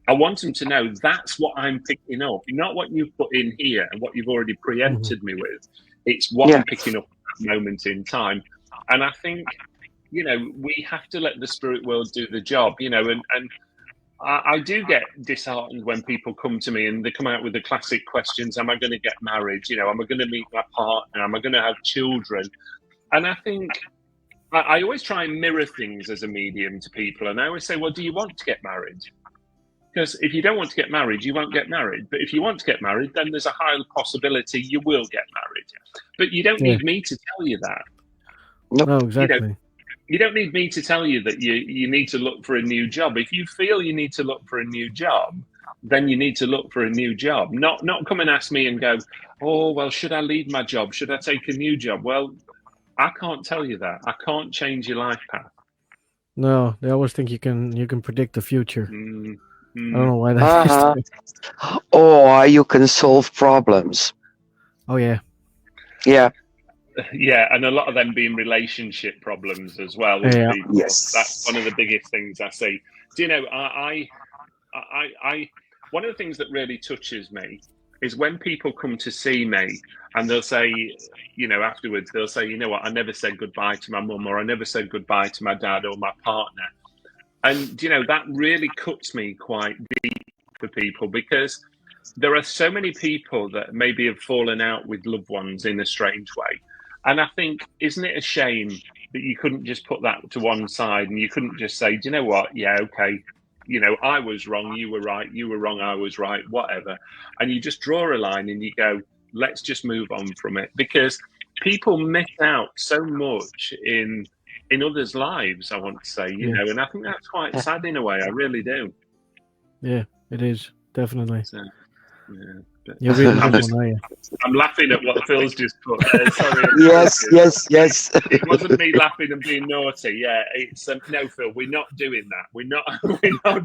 I want them to know that's what I'm picking up, not what you've put in here and what you've already preempted me with. It's what I'm picking up at that moment in time. And I think, we have to let the spirit world do the job, and I do get disheartened when people come to me and they come out with the classic questions. Am I going to get married? Am I going to meet my partner? Am I going to have children? And I think I always try and mirror things as a medium to people. And I always say, well, do you want to get married? Because if you don't want to get married, you won't get married. But if you want to get married, then there's a high possibility you will get married. But you don't need me to tell you that. No, exactly. You don't need me to tell you that you need to look for a new job. If you feel you need to look for a new job, then you need to look for a new job. Not come and ask me and go, oh, well, should I leave my job? Should I take a new job? Well, I can't tell you that. I can't change your life path. No, they always think you can predict the future. I don't know why Uh-huh. that is. Or you can solve problems. Oh, yeah. Yeah. Yeah, and a lot of them being relationship problems as well. Yeah. Yes. That's one of the biggest things I see. Do you know, I one of the things that really touches me is when people come to see me and they'll say, afterwards, they'll say, you know what, I never said goodbye to my mum, or I never said goodbye to my dad or my partner. And, that really cuts me quite deep for people, because there are so many people that maybe have fallen out with loved ones in a strange way. And I think, isn't it a shame that you couldn't just put that to one side and you couldn't just say, do you know what? Yeah, okay. I was wrong. You were right. You were wrong. I was right. Whatever. And you just draw a line and you go, let's just move on from it. Because people miss out so much in others' lives, I want to say, and I think that's quite sad in a way. I really do. Yeah, it is. Definitely. So, yeah. You're reading this one, are you? I'm laughing at what Phil's just put there. Sorry. Yes. It wasn't me laughing and being naughty. Yeah, it's no, Phil. We're not doing that. We're not doing that.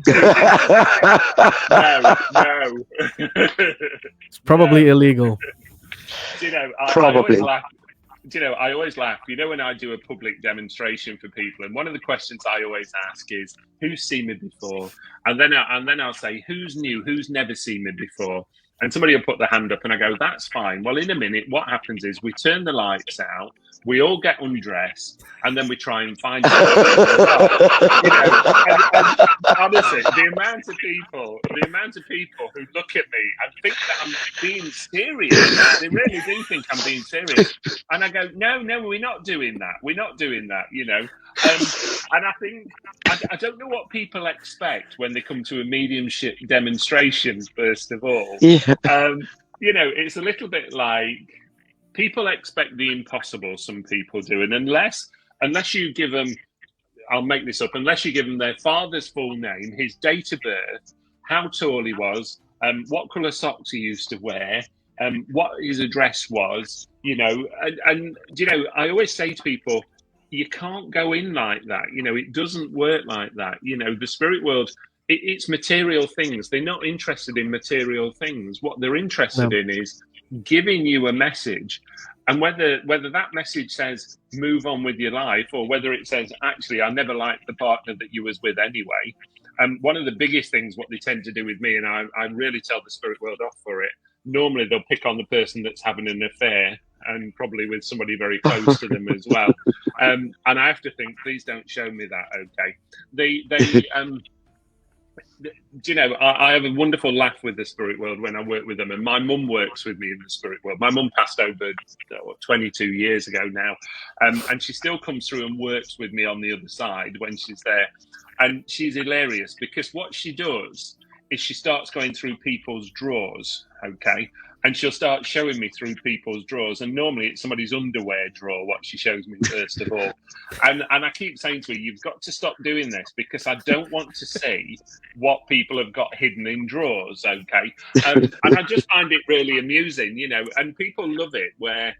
No. It's probably illegal. I Probably. always laugh. I always laugh. When I do a public demonstration for people, and one of the questions I always ask is, "Who's seen me before?" And then I'll say, "Who's new? Who's never seen me before?" And somebody will put their hand up, and I go, "That's fine." Well, in a minute, what happens is we turn the lights out, we all get undressed, and then we try and find somebody in the dark. And honestly, the amount of people who look at me and think that I'm being serious, they really do think I'm being serious. And I go, no, we're not doing that. We're not doing that, And I think, I don't know what people expect when they come to a mediumship demonstration, first of all. Yeah. It's a little bit like people expect the impossible, some people do. And unless you give them, I'll make this up, unless you give them their father's full name, his date of birth, how tall he was, what colour socks he used to wear, what his address was, and I always say to people, you can't go in like that. It doesn't work like that. The spirit world, it's material things. They're not interested in material things. What they're interested in is giving you a message. And whether that message says move on with your life, or whether it says actually I never liked the partner that you was with anyway. One of the biggest things what they tend to do with me, and I really tell the spirit world off for it. Normally they'll pick on the person that's having an affair, and probably with somebody very close to them as well. And I have to think, please don't show me that. Okay, I have a wonderful laugh with the spirit world when I work with them, and my mum works with me in the spirit world. My mum passed over 22 years ago now, and she still comes through and works with me on the other side when she's there, and she's hilarious because what she does is she starts going through people's drawers, okay, and she'll start showing me through people's drawers, and normally it's somebody's underwear drawer what she shows me first of all, and I keep saying to her, you've got to stop doing this because I don't want to see what people have got hidden in drawers, okay, and I just find it really amusing, and people love it where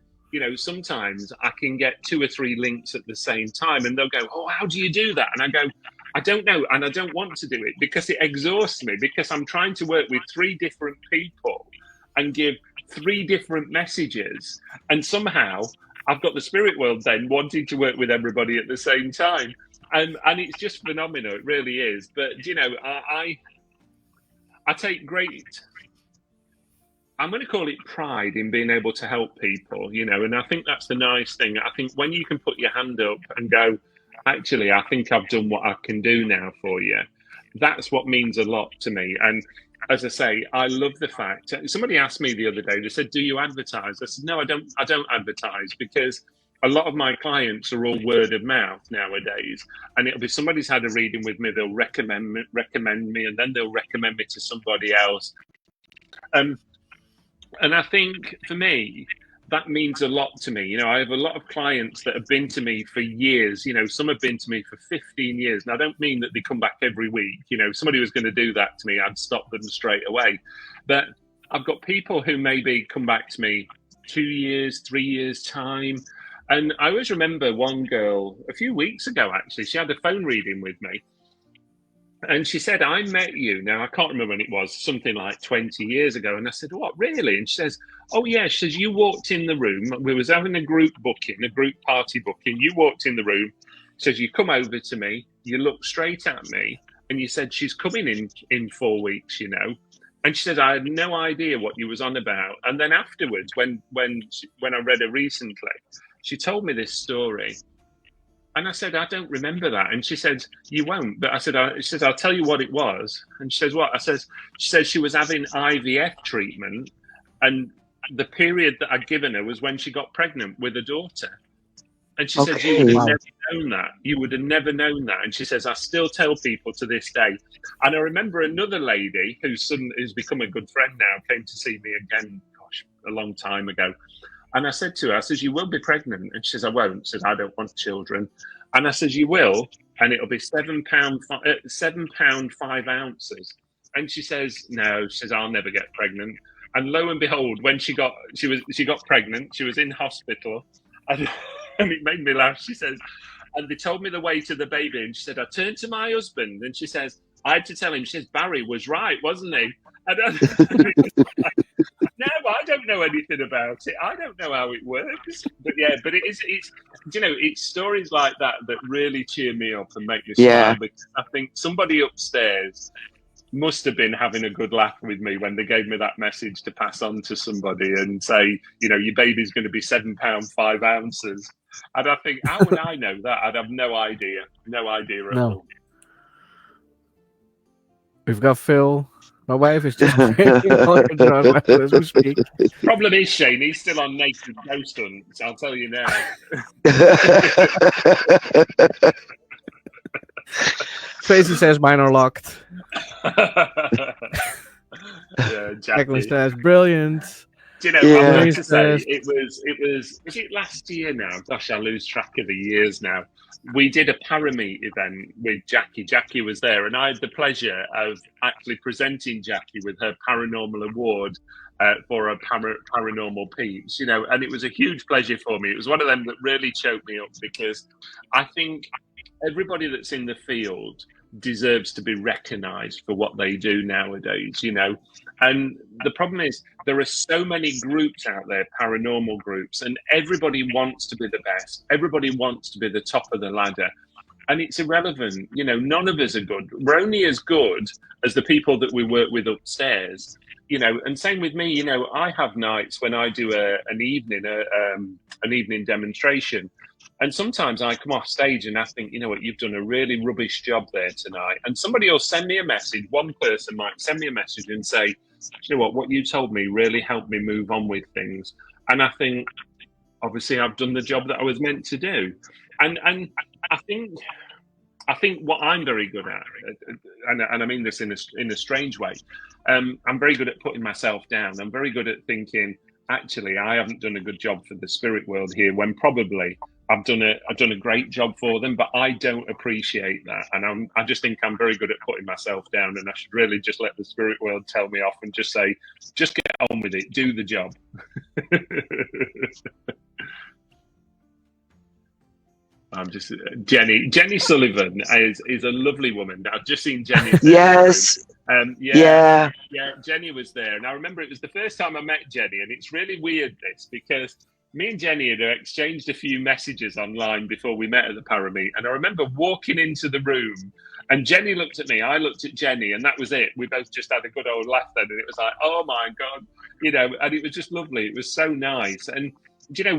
sometimes I can get 2 or 3 links at the same time, and they'll go, oh, how do you do that? And I go, I don't know, and I don't want to do it because it exhausts me, because I'm trying to work with 3 different people and give 3 different messages, and somehow I've got the spirit world then wanting to work with everybody at the same time, and it's just phenomenal. It really is. But I take great, I'm going to call it pride in being able to help people, and I think that's the nice thing. I think when you can put your hand up and go, actually, I think I've done what I can do now for you, that's what means a lot to me. And as I say, I love the fact, somebody asked me the other day, they said, do you advertise? I said, no, I don't advertise, because a lot of my clients are all word of mouth nowadays. And it'll be somebody's had a reading with me, they'll recommend me, and then they'll recommend me to somebody else. And I think for me, that means a lot to me. I have a lot of clients that have been to me for years. Some have been to me for 15 years. And I don't mean that they come back every week. If somebody was going to do that to me, I'd stop them straight away. But I've got people who maybe come back to me 2 years, 3 years time. And I always remember one girl a few weeks ago, actually, she had a phone reading with me. And she said, I met you. Now, I can't remember when it was, something like 20 years ago. And I said, what, really? And she says, oh, yeah. She says, you walked in the room. We was having a group party booking. You walked in the room. She says, you come over to me. You looked straight at me. And you said, she's coming in 4 weeks, And she said, I had no idea what you was on about. And then afterwards, when I read her recently, she told me this story. And I said, I don't remember that. And she said, you won't. But I said, she says, I'll tell you what it was. And she says, what? She says she was having IVF treatment. And the period that I'd given her was when she got pregnant with a daughter. And she says, you would have never known that. You would have never known that. And she says, I still tell people to this day. And I remember another lady whose son has become a good friend now, came to see me again, a long time ago. And I said to her, I says, you will be pregnant. And she says, I won't. She says, I don't want children. And I says, you will. And it'll be £7 5 ounces. And she says, no. She says, I'll never get pregnant. And lo and behold, when she got pregnant, she was in hospital. And it made me laugh. She says, and they told me the way to the baby. And she said, I turned to my husband. And she says, I had to tell him, she says, Barry was right, wasn't he? And no, I don't know anything about it. I don't know how it works. But yeah, but it's it's stories like that that really cheer me up and make me Yeah. smile, because I think somebody upstairs must have been having a good laugh with me when they gave me that message to pass on to somebody and say, your baby's going to be £7 5 ounces. And I think, how would I know that? I'd have no idea at No. all. We've got Phil. My wife is just praying on her John Michael as we speak. Problem is, Shane, he's still on naked ghost hunts. I'll tell you now. Tracy says mine are locked. Yeah, Jacqueline Jackie. says brilliant. Do you know, Yeah. I've got to say, Yes. it was it last year now? Gosh, I lose track of the years now. We did a Parameet event with Jackie. Jackie was there, and I had the pleasure of actually presenting Jackie with her paranormal award for a paranormal piece, and it was a huge pleasure for me. It was one of them that really choked me up, because I think everybody that's in the field deserves to be recognized for what they do nowadays, And the problem is, there are so many groups out there, paranormal groups, and everybody wants to be the best. Everybody wants to be the top of the ladder. And it's irrelevant. None of us are good. We're only as good as the people that we work with upstairs. And same with me. I have nights when I do an evening demonstration. And sometimes I come off stage and I think, you know what, you've done a really rubbish job there tonight. And somebody will send me a message. One person might send me a message and say, you know what you told me really helped me move on with things. And I think, obviously, I've done the job that I was meant to do. And I think what I'm very good at, and I mean this in a strange way, I'm very good at putting myself down. I'm very good at thinking, actually, I haven't done a good job for the spirit world here, when probably I've done a great job for them, but I don't appreciate that. And I just think I'm very good at putting myself down, and I should really just let the spirit world tell me off and just say, just get on with it, do the job. I'm just Jenny Sullivan is a lovely woman. I've just seen Jenny. Yes. Yeah, Jenny was there, and I remember it was the first time I met Jenny, and it's really weird because me and Jenny had exchanged a few messages online before we met at the Parameet, and I remember walking into the room, and Jenny looked at me, I looked at Jenny, and that was it. We both just had a good old laugh then, and it was like, oh my God, and it was just lovely. It was so nice. And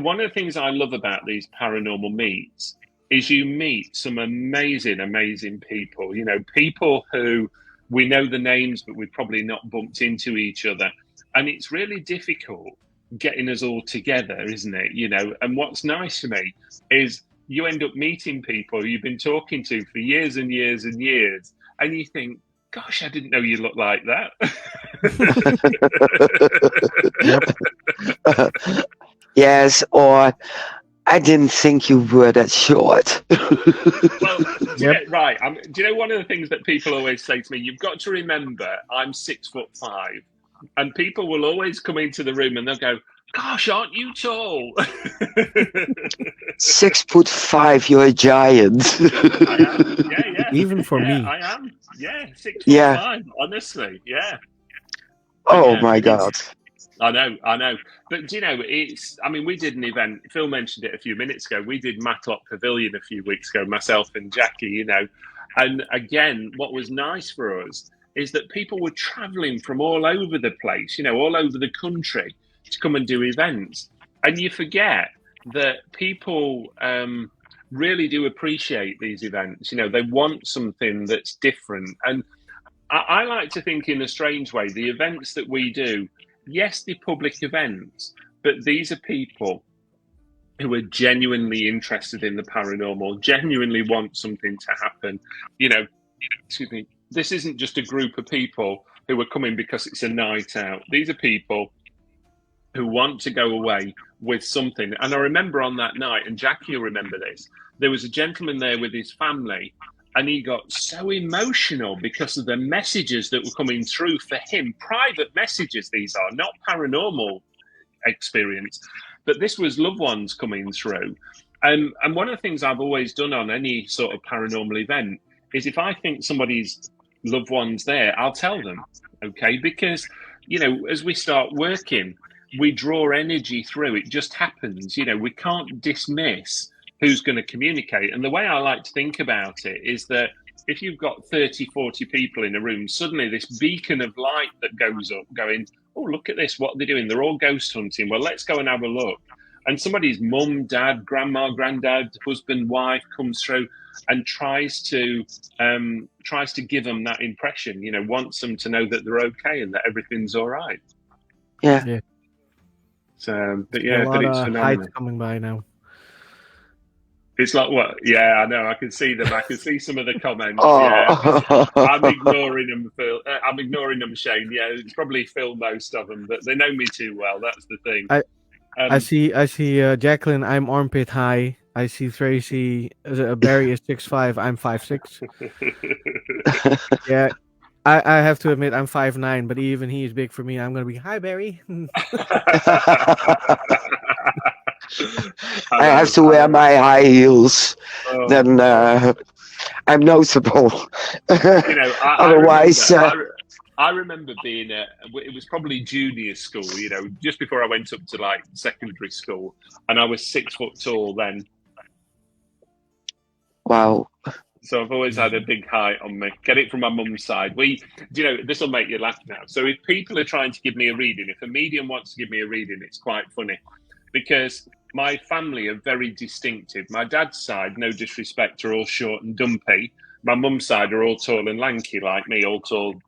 one of the things I love about these paranormal meets is you meet some amazing people, people who we know the names, but we've probably not bumped into each other. And it's really difficult getting us all together, isn't it? And what's nice for me is you end up meeting people you've been talking to for years and years and years, and you think, gosh, I didn't know you looked like that. Yes, or I didn't think you were that short. Well, right. Do you know one of the things that people always say to me? You've got to remember, I'm 6'5", and people will always come into the room and they'll go, "Gosh, aren't you tall?" 6'5", you're a giant. I am. Yeah. Even for me. I am. Yeah, 6'5". Honestly, yeah. Oh my God. I know. But we did an event, Phil mentioned it a few minutes ago, we did Matlock Pavilion a few weeks ago, myself and Jackie, and again, what was nice for us is that people were travelling from all over the place, all over the country to come and do events. And you forget that people really do appreciate these events. They want something that's different. And I like to think, in a strange way, the events that we do, yes, they're public events, but these are people who are genuinely interested in the paranormal, genuinely want something to happen. Excuse me, this isn't just a group of people who are coming because it's a night out. These are people who want to go away with something. And I remember on that night, and Jackie will remember this, there was a gentleman there with his family, and he got so emotional because of the messages that were coming through for him. Private messages, these are, not paranormal experience, but this was loved ones coming through. And one of the things I've always done on any sort of paranormal event is, if I think somebody's loved one's there, I'll tell them, okay? Because, as we start working, we draw energy through. It just happens. We can't dismiss who's going to communicate. And the way I like to think about it is that if you've got 30, 40 people in a room, suddenly this beacon of light that goes up going, oh, look at this, what are they doing? They're all ghost hunting. Well, let's go and have a look. And somebody's mum, dad, grandma, granddad, husband, wife comes through and tries to give them that impression, wants them to know that they're okay and that everything's all right. Yeah. So, but A lot it's of phenomenal. heights coming by now. It's like what? Yeah, I know. I can see them. I can see some of the comments. Oh. Yeah, I'm ignoring them, Phil. I'm ignoring them, Shane. Yeah, it's probably Phil, most of them, but they know me too well. That's the thing. I see Jacqueline, I'm armpit high. I see Tracy, Barry is 6'5", I'm 5'6". Yeah, I have to admit I'm 5'9", but even he is big for me. I'm gonna be, hi Barry. I have to wear my high heels. Then I'm noticeable. Otherwise. I remember being it was probably junior school, just before I went up to like secondary school, and I was 6 foot tall then. Wow. So I've always had a big height on me. Get it from my mum's side. This will make you laugh now. So if people are trying to give me a reading, if a medium wants to give me a reading, it's quite funny because my family are very distinctive. My dad's side, no disrespect, are all short and dumpy. My mum's side are all tall and lanky like me, all tall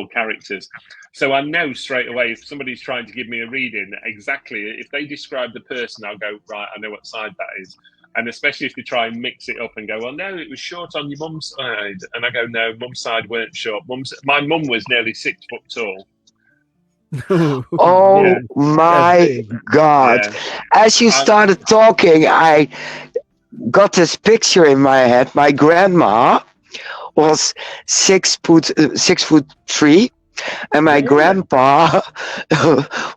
characters. So I know straight away if somebody's trying to give me a reading, exactly, if they describe the person, I'll go, right, I know what side that is. And especially if they try and mix it up and go, well, no, it was short on your mum's side. And I go, no, mum's side weren't short. My mum was nearly 6 foot tall. Oh yeah. My God. Yeah. As you started talking, I got this picture in my head. My grandma was 6'3", and my grandpa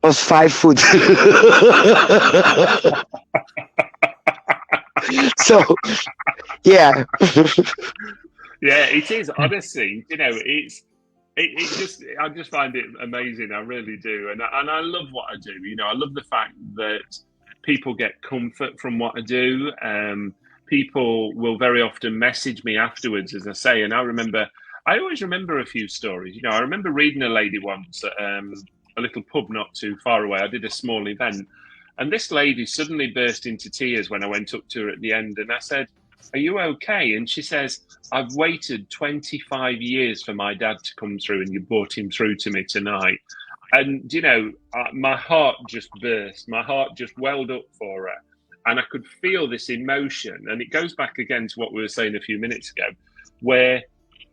was 5 foot. So, yeah. Yeah, it is. Honestly, I just find it amazing. I really do, and I love what I do. I love the fact that people get comfort from what I do. People will very often message me afterwards, as I say, and I always remember a few stories. I remember reading a lady once at a little pub not too far away. I did a small event, and this lady suddenly burst into tears when I went up to her at the end, and I said, are you okay? And she says, I've waited 25 years for my dad to come through and you brought him through to me tonight. And, my heart just burst. My heart just welled up for her. And I could feel this emotion. And it goes back again to what we were saying a few minutes ago, where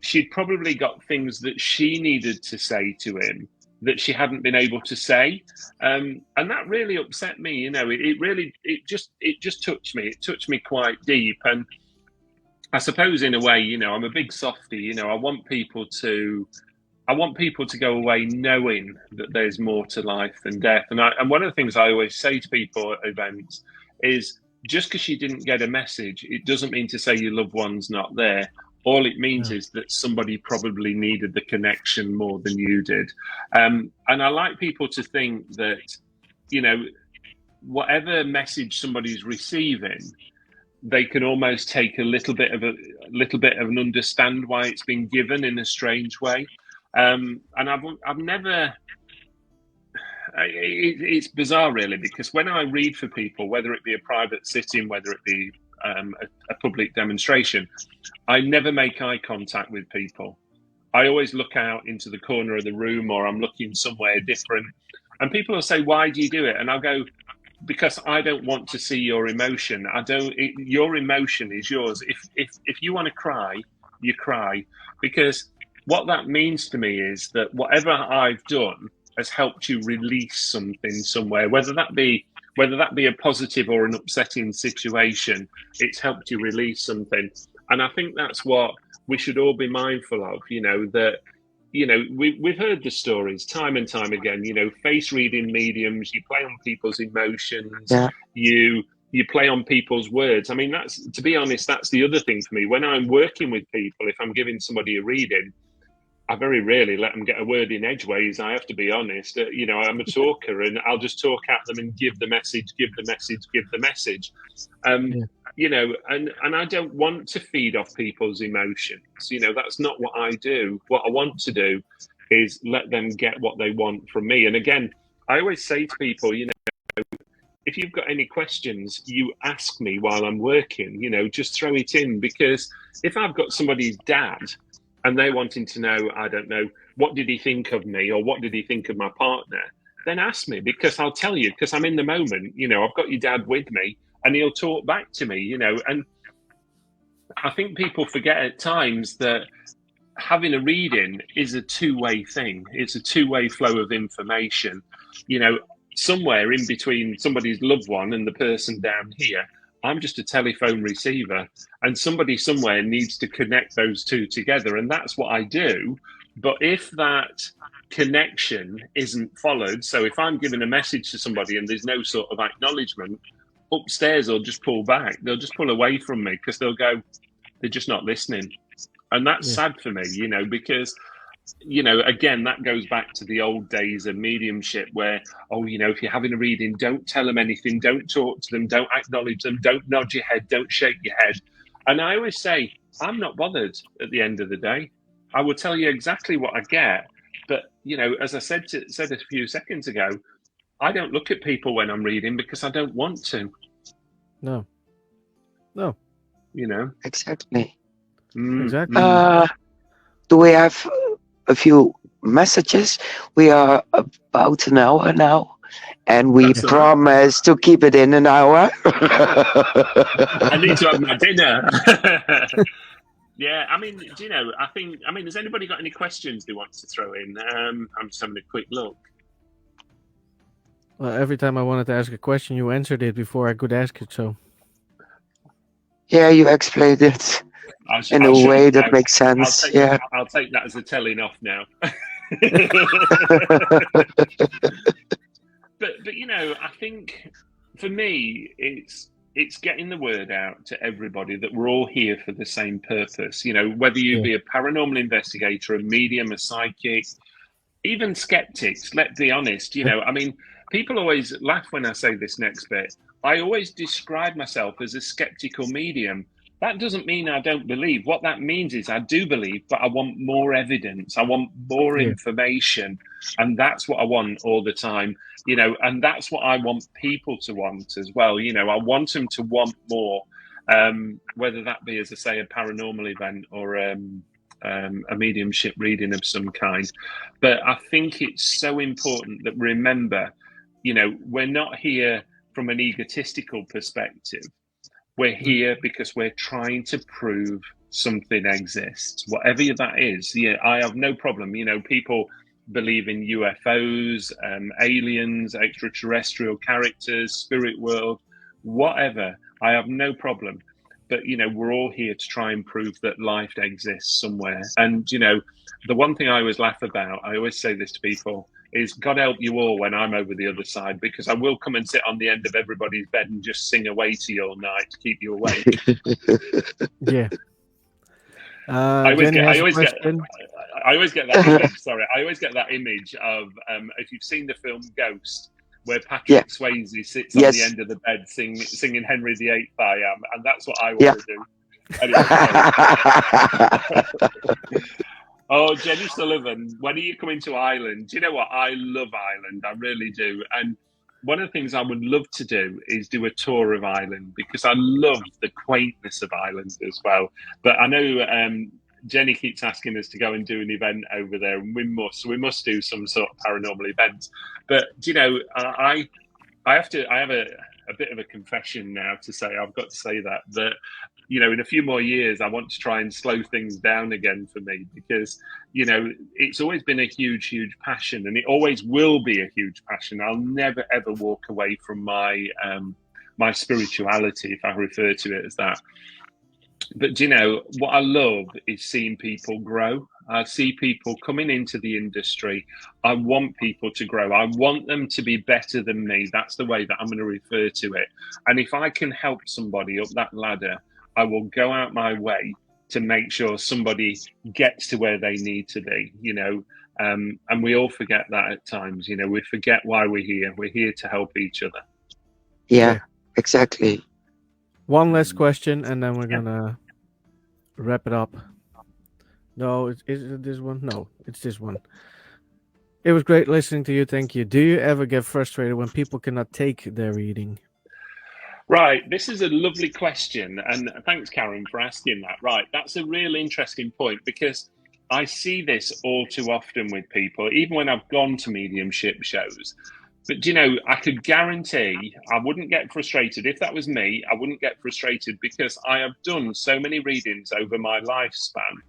she'd probably got things that she needed to say to him that she hadn't been able to say. And that really upset me. It just touched me. It touched me quite deep. And I suppose in a way, I'm a big softie. I want people to go away knowing that there's more to life than death. And one of the things I always say to people at events is just because you didn't get a message, it doesn't mean to say your loved one's not there. All it means is that somebody probably needed the connection more than you did. And I like people to think that, whatever message somebody's receiving, they can almost take a little bit of an understand why it's been given in a strange way. And I've never. It's bizarre, really, because when I read for people, whether it be a private sitting, whether it be a public demonstration, I never make eye contact with people. I always look out into the corner of the room, or I'm looking somewhere different. And people will say, "Why do you do it?" And I'll go, "Because I don't want to see your emotion. Your emotion is yours. If you want to cry, you cry. Because what that means to me is that whatever I've done has helped you release something somewhere, whether that be a positive or an upsetting situation. It's helped you release something." And I think that's what we should all be mindful of, that, we've heard the stories time and time again, face reading mediums, you play on people's emotions, you play on people's words. I mean, to be honest, that's the other thing for me. When I'm working with people, if I'm giving somebody a reading, I very rarely let them get a word in edgeways. I have to be honest. I'm a talker, and I'll just talk at them and give the message, give the message, give the message. Yeah. And I don't want to feed off people's emotions. That's not what I do. What I want to do is let them get what they want from me. And again, I always say to people, if you've got any questions, you ask me while I'm working, just throw it in. Because if I've got somebody's dad and they're wanting to know, I don't know, what did he think of me or what did he think of my partner, then ask me, because I'll tell you, because I'm in the moment. I've got your dad with me and he'll talk back to me, and I think people forget at times that having a reading is a two-way thing. It's a two-way flow of information. Somewhere in between somebody's loved one and the person down here, I'm just a telephone receiver, and somebody somewhere needs to connect those two together, and that's what I do. But if that connection isn't followed, so if I'm giving a message to somebody and there's no sort of acknowledgement, upstairs they'll just pull back. They'll just pull away from me because they'll go, they're just not listening. And that's sad for me, because again, that goes back to the old days of mediumship where, if you're having a reading, don't tell them anything, don't talk to them, don't acknowledge them, don't nod your head, don't shake your head. And I always say, I'm not bothered at the end of the day. I will tell you exactly what I get. But, as I said a few seconds ago, I don't look at people when I'm reading because I don't want to. No. Exactly. Exactly. Do we have a few messages? We are about an hour now, and we promise to keep it in an hour. I need to have my dinner. Yeah, I think, has anybody got any questions they want to throw in? I'm just having a quick look. Well, every time I wanted to ask a question, you answered it before I could ask it, so. Yeah, you explained it in a way that makes sense. I'll take that as a telling off now. But I think for me, it's getting the word out to everybody that we're all here for the same purpose. Whether you be a paranormal investigator, a medium, a psychic, even skeptics. Let's be honest. People always laugh when I say this next bit. I always describe myself as a skeptical medium. That doesn't mean I don't believe. What that means is I do believe, but I want more evidence. I want more information. And that's what I want all the time, and that's what I want people to want as well. I want them to want more, whether that be, as I say, a paranormal event or a mediumship reading of some kind. But I think it's so important that remember, we're not here from an egotistical perspective. We're here because we're trying to prove something exists, whatever that is. Yeah, I have no problem. People believe in UFOs, aliens, extraterrestrial characters, spirit world, whatever. I have no problem. But, we're all here to try and prove that life exists somewhere. And, the one thing I always laugh about, I always say this to people, is God help you all when I'm over the other side, because I will come and sit on the end of everybody's bed and just sing away to you all night to keep you awake. Yeah. I always get that image. Sorry, I always get that image of if you've seen the film Ghost, where Patrick Swayze sits on the end of the bed singing Henry VIII I Am, and that's what I want to do. Anyway, oh, Jenny Sullivan, when are you coming to Ireland? Do you know what? I love Ireland. I really do. And one of the things I would love to do is do a tour of Ireland, because I love the quaintness of Ireland as well. But I know Jenny keeps asking us to go and do an event over there, and we must do some sort of paranormal events. But I have a bit of a confession now to say. I've got to say that in a few more years, I want to try and slow things down again for me, because it's always been a huge, huge passion, and it always will be a huge passion. I'll never ever walk away from my my spirituality, if I refer to it as that. But what I love is seeing people grow. I see people coming into the industry. I want people to grow. I want them to be better than me. That's the way that I'm going to refer to it. And if I can help somebody up that ladder, I will go out my way to make sure somebody gets to where they need to be, and we all forget that at times. We forget why we're here. We're here to help each other. Yeah, exactly. One last question, and then we're Yeah. gonna wrap it up. No, is it this one? No, it's this one. It was great listening to you. Thank you. Do you ever get frustrated when people cannot take their reading? Right, this is a lovely question, and thanks, Karen, for asking that. Right, that's a real interesting point, because I see this all too often with people, even when I've gone to mediumship shows. But I could guarantee I wouldn't get frustrated. If that was me, I wouldn't get frustrated, because I have done so many readings over my lifespan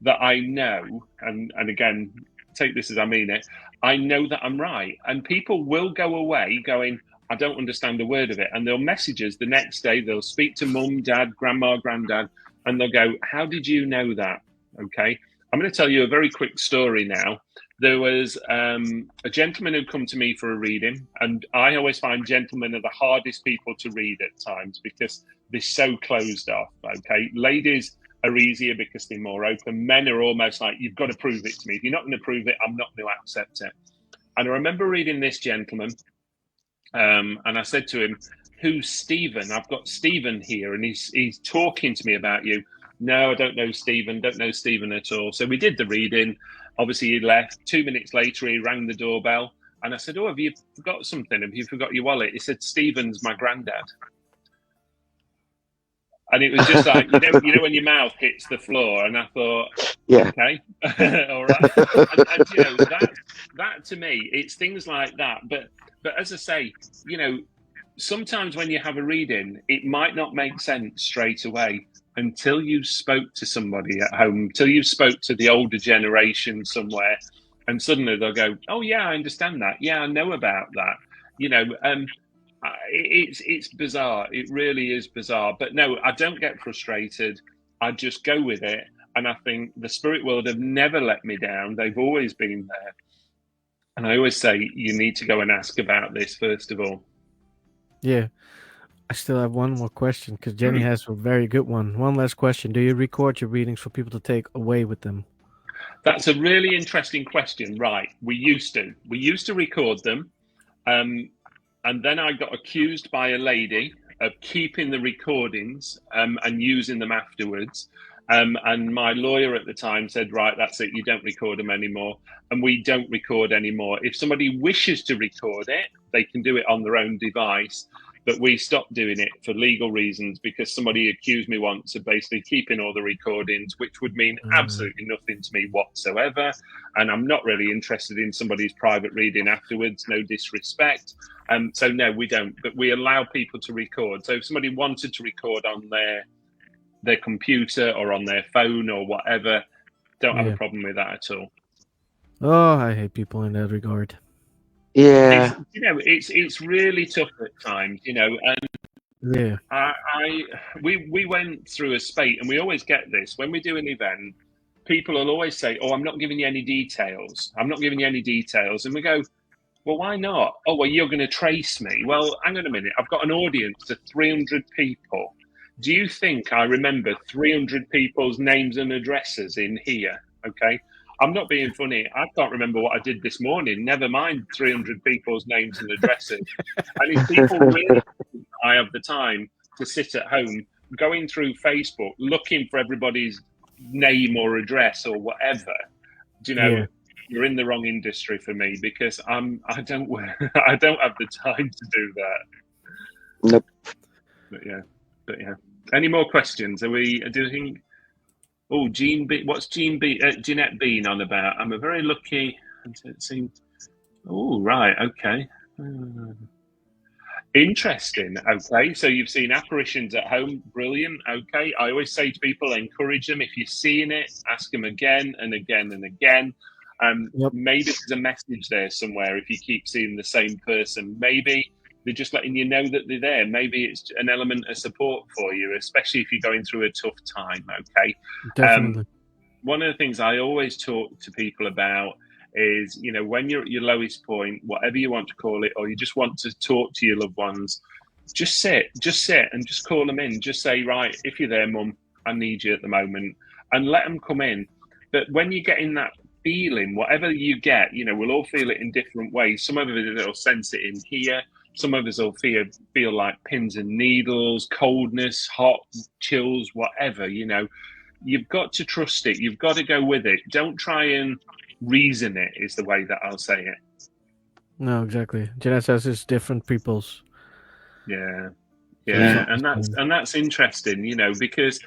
that I know, and again, take this as I mean it, I know that I'm right. And people will go away going, I don't understand a word of it. And they'll message us the next day. They'll speak to mum, dad, grandma, granddad, and they'll go, how did you know that? Okay. I'm going to tell you a very quick story now. There was a gentleman who'd come to me for a reading, and I always find gentlemen are the hardest people to read at times because they're so closed off. Okay. Ladies are easier because they're more open. Men are almost like, you've got to prove it to me. If you're not going to prove it, I'm not going to accept it. And I remember reading this gentleman, and I said to him, who's Stephen? I've got Stephen here, and he's talking to me about you. No, I don't know Stephen, at all. So we did the reading. Obviously, he left. 2 minutes later, he rang the doorbell. And I said, have you forgot something? Have you forgot your wallet? He said, Stephen's my granddad. And it was just like, when your mouth hits the floor. And I thought, okay, all right. And that to me, it's things like that. But as I say, sometimes when you have a reading, it might not make sense straight away until you spoke to somebody at home, until you spoke to the older generation somewhere, and suddenly they'll go, oh yeah, I understand that. Yeah, I know about that. It's bizarre. It really is bizarre. But no, I don't get frustrated. I just go with it. And I think the spirit world have never let me down. They've always been there. And I always say, you need to go and ask about this first of all. Yeah. I still have one more question, because Jenny has a very good one. One last question. Do you record your readings for people to take away with them? That's a really interesting question. Right. We used to record them. And then I got accused by a lady of keeping the recordings and using them afterwards. And my lawyer at the time said, right, that's it. You don't record them anymore. And we don't record anymore. If somebody wishes to record it, they can do it on their own device. But we stopped doing it for legal reasons, because somebody accused me once of basically keeping all the recordings, which would mean absolutely nothing to me whatsoever. And I'm not really interested in somebody's private reading afterwards, no disrespect. So no, we don't, but we allow people to record. So if somebody wanted to record on their computer or on their phone or whatever, don't have a problem with that at all. Oh, I hate people in that regard. Yeah. It's really tough at times, and we went through a spate, and we always get this when we do an event. People will always say, oh, I'm not giving you any details. I'm not giving you any details. And we go, well, why not? Oh, well, you're going to trace me. Well, hang on a minute. I've got an audience of 300 people. Do you think I remember 300 people's names and addresses in here? Okay. I'm not being funny. I can't remember what I did this morning. Never mind 300 people's names and addresses. And if people really think I have the time to sit at home going through Facebook, looking for everybody's name or address or whatever, you're in the wrong industry for me, because I don't have the time to do that. Nope. But yeah. Any more questions? Are we doing? Oh, Jean B. What's Jeanette Bean on about? I'm a very lucky. It seems. Oh, right. Okay. Interesting. Okay. So you've seen apparitions at home. Brilliant. Okay. I always say to people, encourage them. If you're seeing it, ask them again and again and again. Maybe there's a message there somewhere. If you keep seeing the same person, maybe they're just letting you know that they're there. Maybe it's an element of support for you, especially if you're going through a tough time. Okay. Definitely. One of the things I always talk to people about is, when you're at your lowest point, whatever you want to call it, or you just want to talk to your loved ones, just sit and just call them in. Just say, right, if you're there, Mum, I need you at the moment. and let them come in. But when you get in that feeling, whatever you get, we'll all feel it in different ways. Some of us will sense it in here. Some of us will feel like pins and needles, coldness, hot, chills, whatever. You've got to trust it. You've got to go with it. Don't try and reason it, is the way that I'll say it. No, exactly. Jeanette says it's different people's. Yeah, and that's interesting, because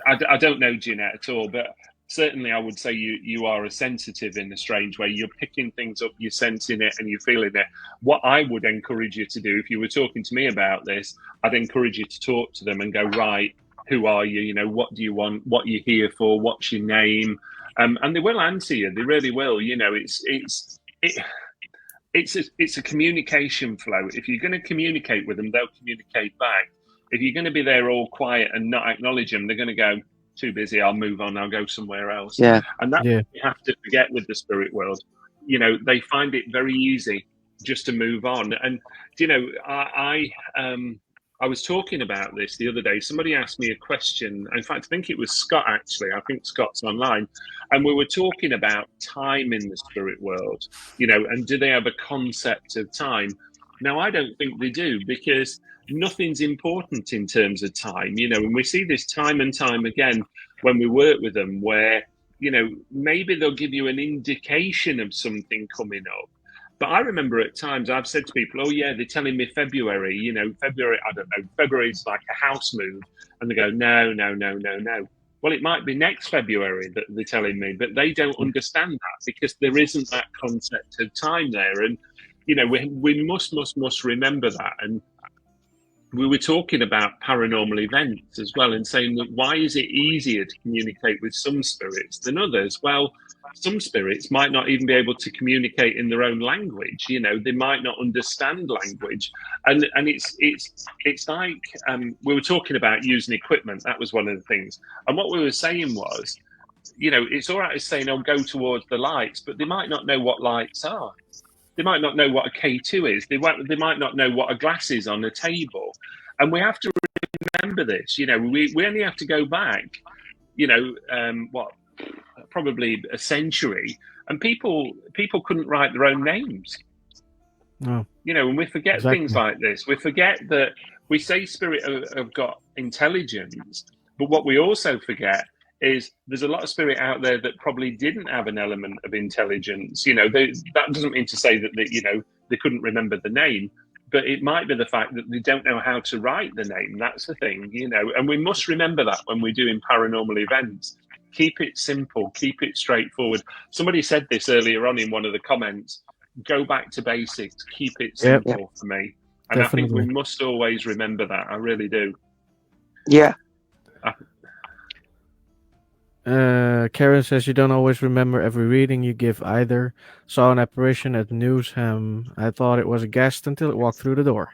I don't know Jeanette at all, but certainly I would say you are a sensitive in a strange way. You're picking things up, you're sensing it, and you're feeling it. What I would encourage you to do, if you were talking to me about this, I'd encourage you to talk to them and go, right, who are you? What do you want? What are you here for? What's your name? And they will answer you. They really will. It's a communication flow. If you're going to communicate with them, they'll communicate back. If you're going to be there all quiet and not acknowledge them, they're going to go, too busy, I'll move on, I'll go somewhere else. Yeah. And that's what you have to forget with the spirit world. They find it very easy just to move on. And, I was talking about this the other day. Somebody asked me a question. In fact, I think it was Scott, actually. I think Scott's online. And we were talking about time in the spirit world, and do they have a concept of time? Now, I don't think they do, because nothing's important in terms of time, and we see this time and time again when we work with them, where, maybe they'll give you an indication of something coming up. But I remember at times I've said to people, oh, yeah, they're telling me February, February, I don't know, February's like a house move. And they go, no. Well, it might be next February that they're telling me, but they don't understand that, because there isn't that concept of time there. And, we must remember that. And we were talking about paranormal events as well, and saying that why is it easier to communicate with some spirits than others? Well, some spirits might not even be able to communicate in their own language. They might not understand language, and it's like we were talking about using equipment. That was one of the things, and what we were saying was, it's all right as saying, "Oh, go towards the lights," but they might not know what lights are. They might not know what a K2 is. They might not know what a glass is on a table. And we have to remember this. We only have to go back, probably a century, and people couldn't write their own names. No. And we forget things like this. We forget that we say spirit have got intelligence, but what we also forget is there's a lot of spirit out there that probably didn't have an element of intelligence. That doesn't mean to say that they couldn't remember the name, but it might be the fact that they don't know how to write the name. That's the thing, and we must remember that when we're doing paranormal events. Keep it simple, keep it straightforward. Somebody said this earlier on in one of the comments, go back to basics, keep it simple for me. And definitely. I think we must always remember that. I really do. Yeah. Karen says you don't always remember every reading you give either. Saw an apparition at Newsham. I thought it was a guest until it walked through the door.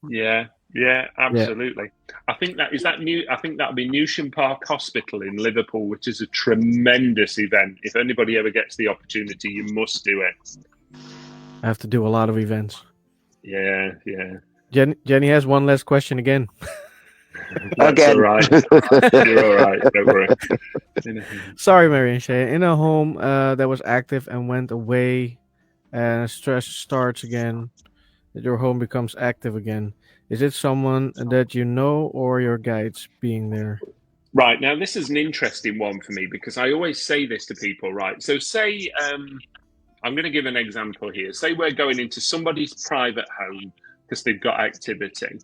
Yeah, absolutely. Yeah. I think that'll be Newsham Park Hospital in Liverpool, which is a tremendous event. If anybody ever gets the opportunity, you must do it. I have to do a lot of events. Yeah. Jenny has one last question again. That's all right. You're all right. Don't worry. Sorry, Mary and Shay. In a home that was active and went away, and stress starts again, that your home becomes active again. Is it someone that you know or your guides being there? Right. Now, this is an interesting one for me, because I always say this to people, right? So say, I'm going to give an example here. Say we're going into somebody's private home because they've got activity.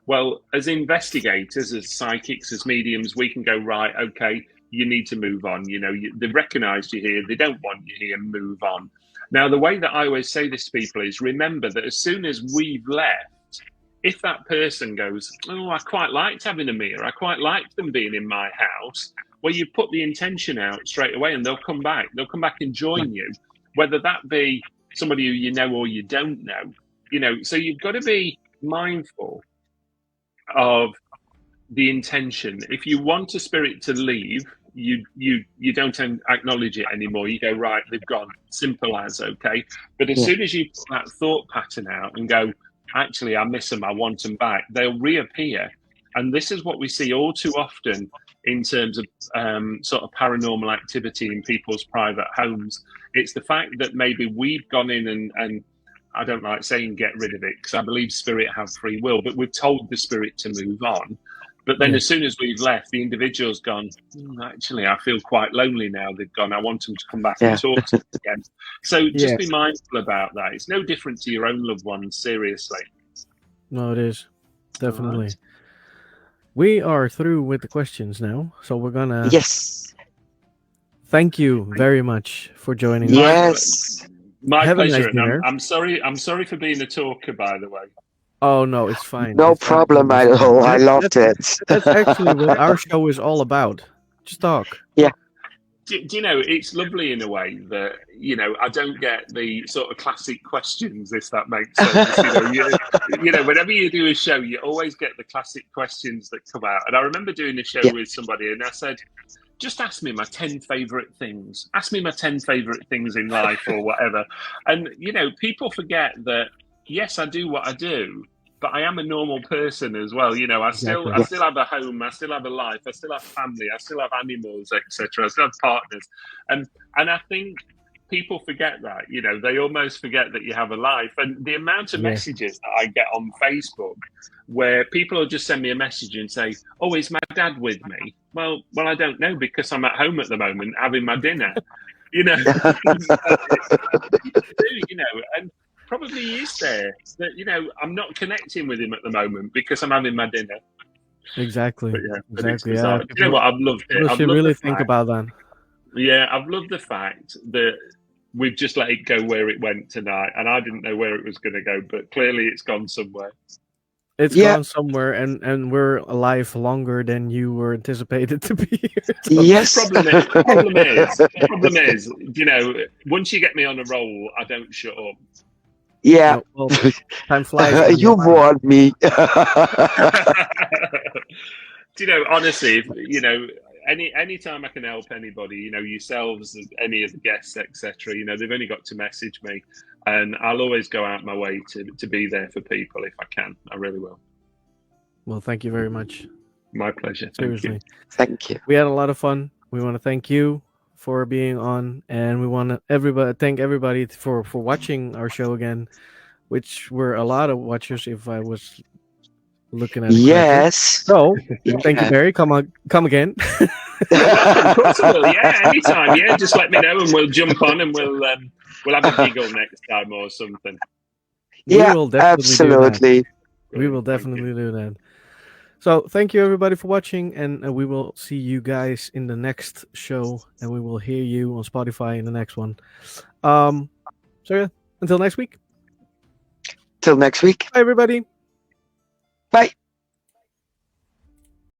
Well, as investigators, as psychics, as mediums, we can go, right, okay, you need to move on. They've recognized you here. They don't want you here. Move on. Now, the way that I always say this to people is, remember that as soon as we've left, if that person goes, oh, I quite liked having a mirror, I quite liked them being in my house, well, you put the intention out straight away and they'll come back. They'll come back and join you, whether that be somebody who you know or you don't know. So you've got to be mindful of the intention. If you want a spirit to leave, you don't acknowledge it anymore. You go, right, they've gone. Simple as, okay. But as soon as you put that thought pattern out and go, actually, I miss them, I want them back, they'll reappear. And this is what we see all too often in terms of sort of paranormal activity in people's private homes. It's the fact that maybe we've gone in and I don't like saying get rid of it because I believe spirit have free will, but we've told the spirit to move on. But then as soon as we've left, the individual's gone, actually, I feel quite lonely now. They've gone, I want them to come back and talk to me again. So just be mindful about that. It's no different to your own loved ones, seriously. No, it is. Definitely. Right. We are through with the questions now. So we're going to... Yes. Thank you very much for joining us. Yes. My pleasure. Nice I'm sorry for being a talker, by the way. Oh, no, it's fine. No problem at all. I loved it. That's actually what our show is all about. Just talk. Yeah. Do you know, it's lovely in a way that, you know, I don't get the sort of classic questions, if that makes sense. You know, whenever you do a show, you always get the classic questions that come out. And I remember doing a show with somebody and I said, just ask me my 10 favourite things. Ask me my 10 favourite things in life or whatever. And, you know, people forget that, yes, I do what I do, but I am a normal person as well. You know, I still have a home, I still have a life, I still have family, I still have animals, etc. I still have partners. And I think people forget that, you know, they almost forget that you have a life. And the amount of messages that I get on Facebook where people will just send me a message and say, oh, is my dad with me? Well, I don't know because I'm at home at the moment having my dinner, you know. You know, and probably he is there, that, you know, I'm not connecting with him at the moment because I'm having my dinner. Exactly. Exactly. Yeah. You know what? I've loved it. You should really think about that. Yeah, I've loved the fact that we've just let it go where it went tonight, and I didn't know where it was going to go, but clearly it's gone somewhere. It's gone somewhere, and we're alive longer than you were anticipated to be here. So yes. The problem is, you know, once you get me on a roll, I don't shut up. Yeah. No, well, time flies. You warned me. You know, honestly, you know, any time I can help anybody, you know, yourselves, any of the guests, etc., you know, they've only got to message me, and I'll always go out my way to be there for people if I can. I really will. Well, thank you very much. My pleasure. Seriously. Thank you. We had a lot of fun. We want to thank you for being on, and we want to thank everybody for watching our show again, which were a lot of watchers if I was looking at it. Yes. So thank you, Barry. Come again. Of course I will. Yeah, anytime. Yeah, just let me know and we'll jump on and we'll have a giggle next time or something. Yeah, absolutely. We will definitely do that. So thank you everybody for watching, and we will see you guys in the next show, and we will hear you on Spotify in the next one. So yeah, until next week. Till next week. Bye everybody. Bye.